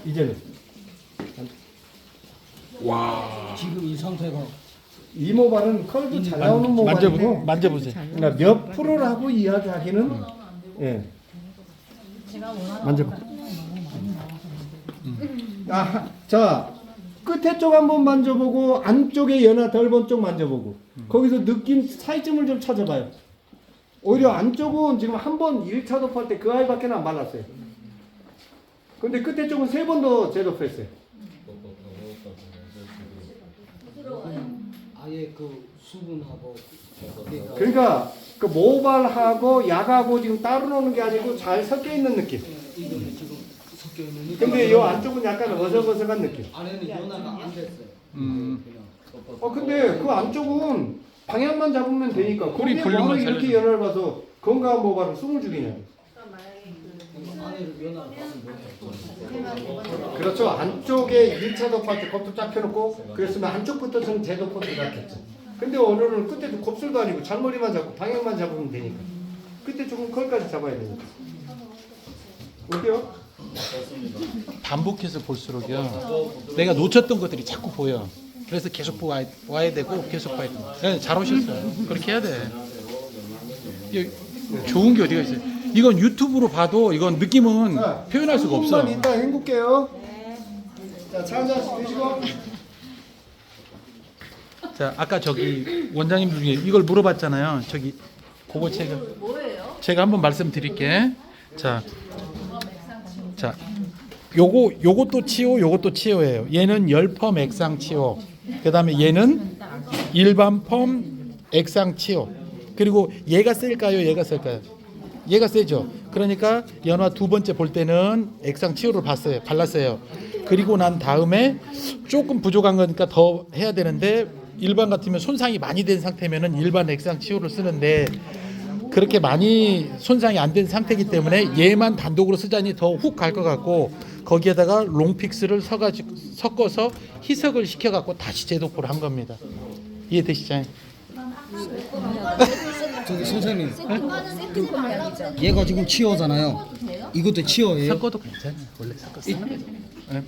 S1: 이제는
S7: 지금 이 상태가
S1: 이 모발은 컬도 잘 나오는 모발이고
S2: 만져보세요.
S1: 그러니까 몇 프로라고 이야기하기는 예. 만져봐. 자 끝에 쪽 한번 만져보고 안쪽에 연화 덜 본 쪽 만져보고 거기서 느낌 차이점을 좀 찾아봐요. 오히려 안쪽은 지금 한 번 1차 도포할 때 그 아이밖에 안 발랐어요. 근데 끝에 쪽은 3번 더 재도포했어요.
S7: 아예 그 수분하고
S1: 그러니까 그 모발하고 약하고 지금 따로 노는 게 아니고 잘 섞여 있는 느낌.
S7: 이거는 지금 섞여 있는
S1: 근데 이 안쪽은 약간 어석어석한 느낌.
S7: 안에는 연화가 안 됐어요.
S1: 근데 그 안쪽은 방향만 잡으면 되니까.
S2: 꼬리
S1: 거기에
S2: 볼륨만
S1: 뭐하러 이렇게
S2: 살려줘.
S1: 연화를 봐서 건강한 모발을 숨을 죽이냐.
S7: 안에는 연화가
S1: 그렇죠. 안쪽에 1차 도포할 때 kop도 쫙 펴놓고 그랬으면 안쪽부터 좀 재도포 들어갔겠죠. 근데 오늘은 끝에도 곱슬도 아니고 잔머리만 잡고 방향만 잡으면 되니까. 끝에 조금 컬까지 잡아야 되니까. 어때요?
S2: 반복해서 볼수록요. 내가 놓쳤던 것들이 자꾸 보여. 그래서 계속 와야 되고 계속 봐야 돼. 네, 잘 오셨어요. 그렇게 해야 돼. 이게 좋은 게 어디가 있어요? 이건 유튜브로 봐도 이건 느낌은 표현할 수가 없어.
S1: 조금만 이따 헹굴게요. 자, 차 한 잔씩 드시고.
S2: 자, 아까 저기 원장님 중에 이걸 물어봤잖아요. 저기 그거 제가 한번 말씀드릴게. 자, 요것도 치오, 요것도 치오예요. 얘는 열펌 액상 치오. 그다음에 얘는 일반 펌 액상 치오. 그리고 얘가 셀까요? 얘가 셀까요? 얘가 세죠. 그러니까 연화 두 번째 볼 때는 액상 치오를 발랐어요. 그리고 난 다음에 조금 부족한 거니까 더 해야 되는데 일반 같으면 손상이 많이 된 상태면은 일반 액상 치오를 쓰는데 그렇게 많이 손상이 안 된 상태이기 때문에 얘만 단독으로 쓰자니 더 훅 갈 것 같고 거기에다가 롱픽스를 섞어서 희석을 시켜갖고 다시 재도포를 한 겁니다. 이해되시죠?
S7: 저기 선생님, 얘가 지금 치어잖아요. 이것도 치어예요.
S2: 섞어도 괜찮아요. 원래 섞어 쓰는 거죠.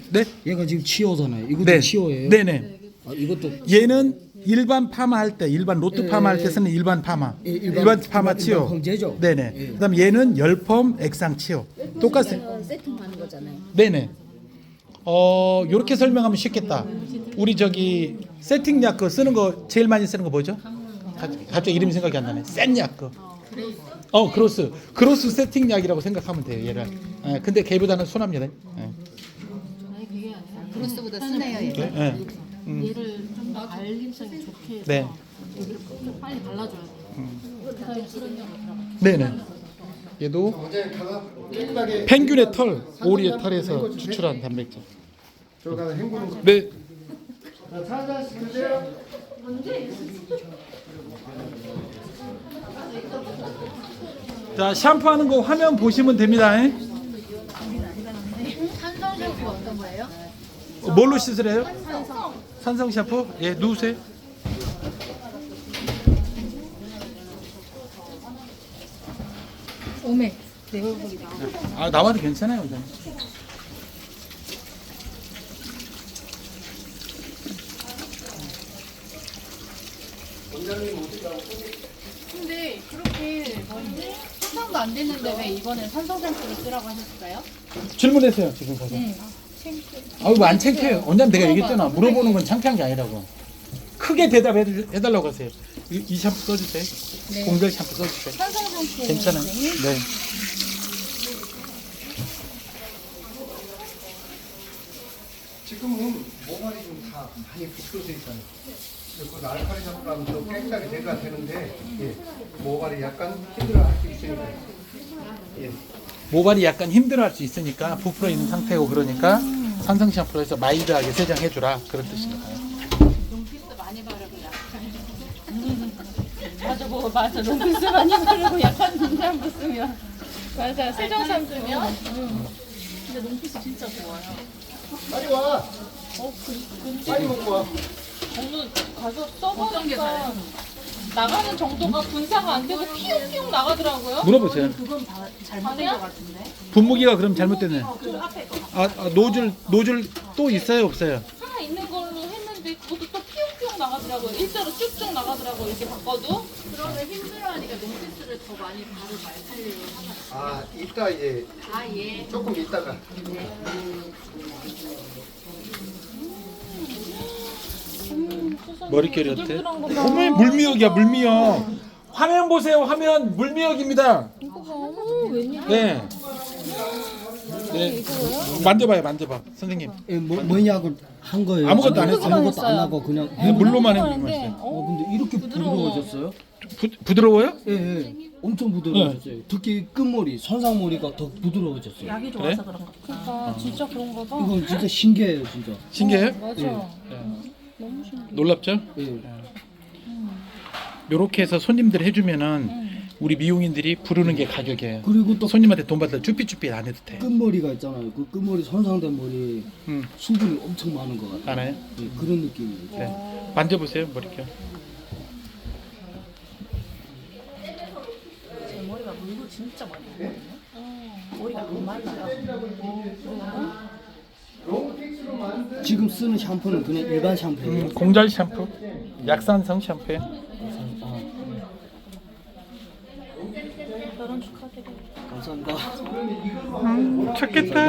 S2: 네?
S7: 얘가 지금 치어잖아요. 이것도
S2: 네.
S7: 치어예요?
S2: 네네.
S7: 아, 이것도
S2: 얘는 일반 파마 할 때, 일반 로트 파마 할 때 쓰는 일반 파마. 일반 파마 치료.
S7: 황제죠?
S2: 네네.
S7: 예.
S2: 그다음 얘는 열펌 액상 치료. 똑같아요.
S6: 세팅하는 거잖아요.
S2: 네네. 요렇게 설명하면 쉽겠다. 우리 저기 세팅 약 그 쓰는 거 제일 많이 쓰는 거 뭐죠? 갑자기 이름이 생각이 안 나네. 센 약 그. 크로스 세팅 약이라고 생각하면 돼요. 얘를. 근데 걔보다는 순합니다.
S6: 아니 그게 아니라 브로스보다 쓰네요 얘가.
S2: 네.
S6: 얘를 좀 더 발림성이 좋게 해서
S2: 네.
S6: 여기를 좀 빨리 발라줘야 돼요. 그다음에 수련력으로 들어가.
S2: 네네. 얘도
S1: 원장님 가서 깨끗하게
S2: 펭귄의 털, 오리의 털에서 추출한 단백질.
S1: 저 가서 헹구는 거.
S2: 네.
S1: 차 한잔씩 드세요.
S2: 자, 샴푸하는 거 화면 보시면 됩니다.
S6: 산성 샴푸 어떤 거예요?
S2: 뭘로 씻으래요? 산성 샴푸? 예, 누우세요.
S6: 오메 내 얼굴이 나와.
S2: 아, 나와도 괜찮아요, 원장님.
S6: 근데 그렇게 뭐지? 수상도 안 됐는데 왜 이번엔 산성 샴푸를 쓰라고 하셨어요?
S2: 질문했어요, 지금 거기서. 아유, 뭐안 창피해요. 원장님 내가 얘기했잖아. 물어보는 건 창피한 게 아니라고. 크게 대답해달라고 하세요. 이 샴푸 써주세요. 공별 샴푸 써주세요.
S6: 산성 샴푸
S2: 괜찮아요. 네.
S1: 지금은 모발이 좀 다 많이 부풀어져 있잖아요. 그 알칼리 샴푸하면 더 깨끗하게 제거가 되는데 예, 모발이 약간 힘들어할 수 있으니까. 예.
S2: 모발이 약간 힘들어할 수 있으니까 부풀어 있는 상태고 그러니까 산성 샴푸로 해서 마일드하게 세정해주라 그런 뜻입니다.
S6: 롱피스 많이 바르고 약간 맞아 롱피스 많이 바르고 약간 샴푸 쓰면 맞아 세정 샴푸면 근데 롱피스 진짜 좋아요.
S1: 빨리 와.
S6: 근데
S1: 빨리 먹고 와.
S6: 오늘 가서 써보니까 나가는 정도가 분사가 안 되고 피용피용 나가더라고요.
S2: 물어보세요.
S6: 그건 다 잘못된 것 같은데.
S2: 분무기가 그럼 잘못됐네.
S6: 그 앞에 거
S2: 노즐 또 있어요 없어요?
S6: 하나 있는 걸로 했는데 그것도 또 피용피용 나가더라고요. 일자로 쭉쭉 나가더라고요. 이렇게 바꿔도. 그러면 힘들어하니까 롱피스를 더 많이 바를 말살려요.
S1: 아 이따 이제
S6: 예.
S1: 조금 있다가.
S2: 머릿결이 어때? 어머 물미역이야 물미역. 화면 보세요 화면 물미역입니다. 네. 네. 만져봐요 만져봐 선생님.
S7: 예, 뭐 약을 한 거예요?
S2: 아무것도 안 했어요.
S7: 아무것도 안 하고 그냥
S2: 네, 물로만 해주면
S7: 근데 이렇게 부드러워졌어요?
S2: 부드러워요?
S7: 예, 예. 엄청 부드러워졌어요. 특히 끝머리, 선상머리가 더 부드러워졌어요.
S4: 약이 좋아서 그런 거.
S6: 그러니까 진짜 그런가 봐.
S7: 이건 진짜 신기해요, 진짜.
S2: 신기해요?
S6: 맞아.
S2: 놀랍죠?
S7: 예.
S2: 요렇게 해서 손님들 해주면은 우리 미용인들이 부르는 게 가격이에요.
S7: 그리고 또
S2: 손님한테 돈 받아 쭈삣쭈삣 안 해도 돼.
S7: 끝머리가 있잖아요. 그 끝머리 선상된 머리 수분이 엄청 많은 것 같아요.
S2: 알아요?
S7: 예, 그런 느낌이에요.
S2: 네. 만져보세요 머릿결.
S4: 제 머리가 물도 진짜 많이 나거든요. 머리가 더 말라요.
S7: 지금 쓰는 샴푸는 그냥 일반 샴푸예요.
S2: 공잘 샴푸, 약산성 샴푸예요.
S4: 결혼 축하드려요.
S7: 감사합니다.
S2: 좋겠다.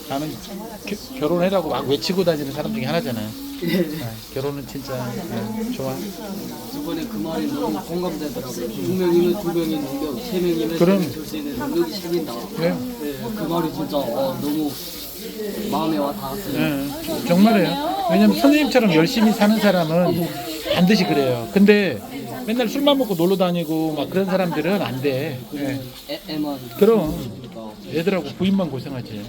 S2: 나는 결혼해라고 막 외치고 다니는 사람 중에 하나잖아요. 결혼은 진짜 좋아.
S7: 이번에 그 말이 너무 공감되더라고요. 2명이면 2명이 능력, 3명이면
S2: 그럼.
S7: 3명이 줄수 있는 능력이 생긴다.
S2: 네.
S7: 네, 그 말이 진짜 너무 마음에 와 닿았어요.
S2: 네, 정말이에요. 왜냐면 선생님처럼 열심히 사는 사람은 반드시 그래요. 근데 맨날 술만 먹고 놀러 다니고 막 그런 사람들은 안 돼. 네.
S7: 애만
S2: 그럼
S7: 그러니까.
S2: 애들하고 부인만 고생하지.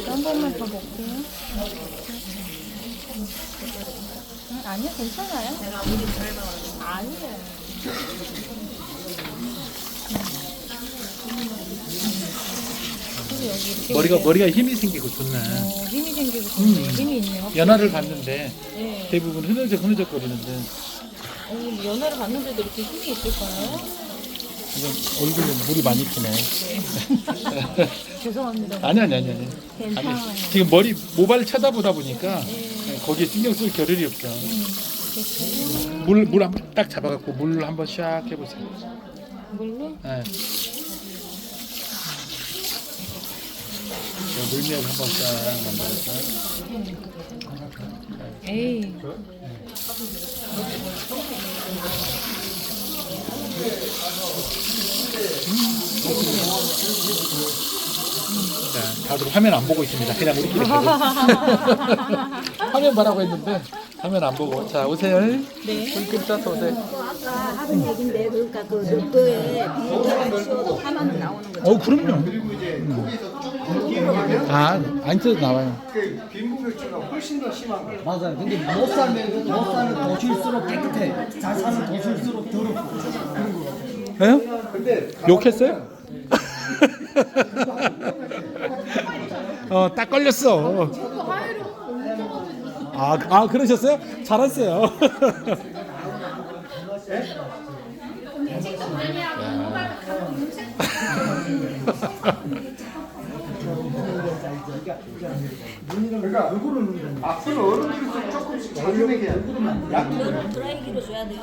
S3: 한 번만 더 먹게요.
S6: 아니요, 괜찮아요.
S4: 제가 물이 잘 나와요.
S6: 아니에요. 그리고 여기 이렇게
S2: 머리가 힘이 생기고 좋네.
S6: 힘이 생기고 좋네. 힘이 있네요.
S2: 연화를 봤는데
S6: 네.
S2: 대부분 흐느적거리는데
S6: 연애를 봤는데도 이렇게 힘이 있을까요?
S2: 지금 얼굴에 물이 많이 튀네.
S6: 죄송합니다.
S2: 아니.
S6: 괜찮아요.
S2: 지금 모발 쳐다보다 보니까 거기에 신경 쓸 겨를이 없어. 물 한번 딱 잡아갖고 물 한번 샥 해보세요.
S6: 물로?
S2: 네. 물면 한번 싹 만들어서.
S6: 에이.
S2: 자, 다들 화면 안 보고 있습니다. 그냥 우리끼리 보고. 화면 보라고 했는데 화면 안 보고. 자, 오세요.
S6: 네.
S2: 불금 짜서 오세요.
S9: 아까 하던 얘긴데 그러니까 그 녹도에 비행기를 씌워도 화만 나오는 거죠.
S2: 그럼요.
S1: 그리고 이제 거기서 쭉 기면
S2: 안 써도 나와요.
S1: 그 빈부격차가 훨씬 더 심한 거예요.
S7: 맞아요. 근데 못 사는 도시일수록 깨끗해. 잘 사는 도시일수록 더럽고.
S2: 예?
S1: 근데
S2: 욕했어요? 딱 걸렸어. 그러셨어요? 잘했어요.
S1: 그러니까 앞으로 어른들이 좀 조금씩 자기에게 약도
S9: 드라이기로 줘야 돼요.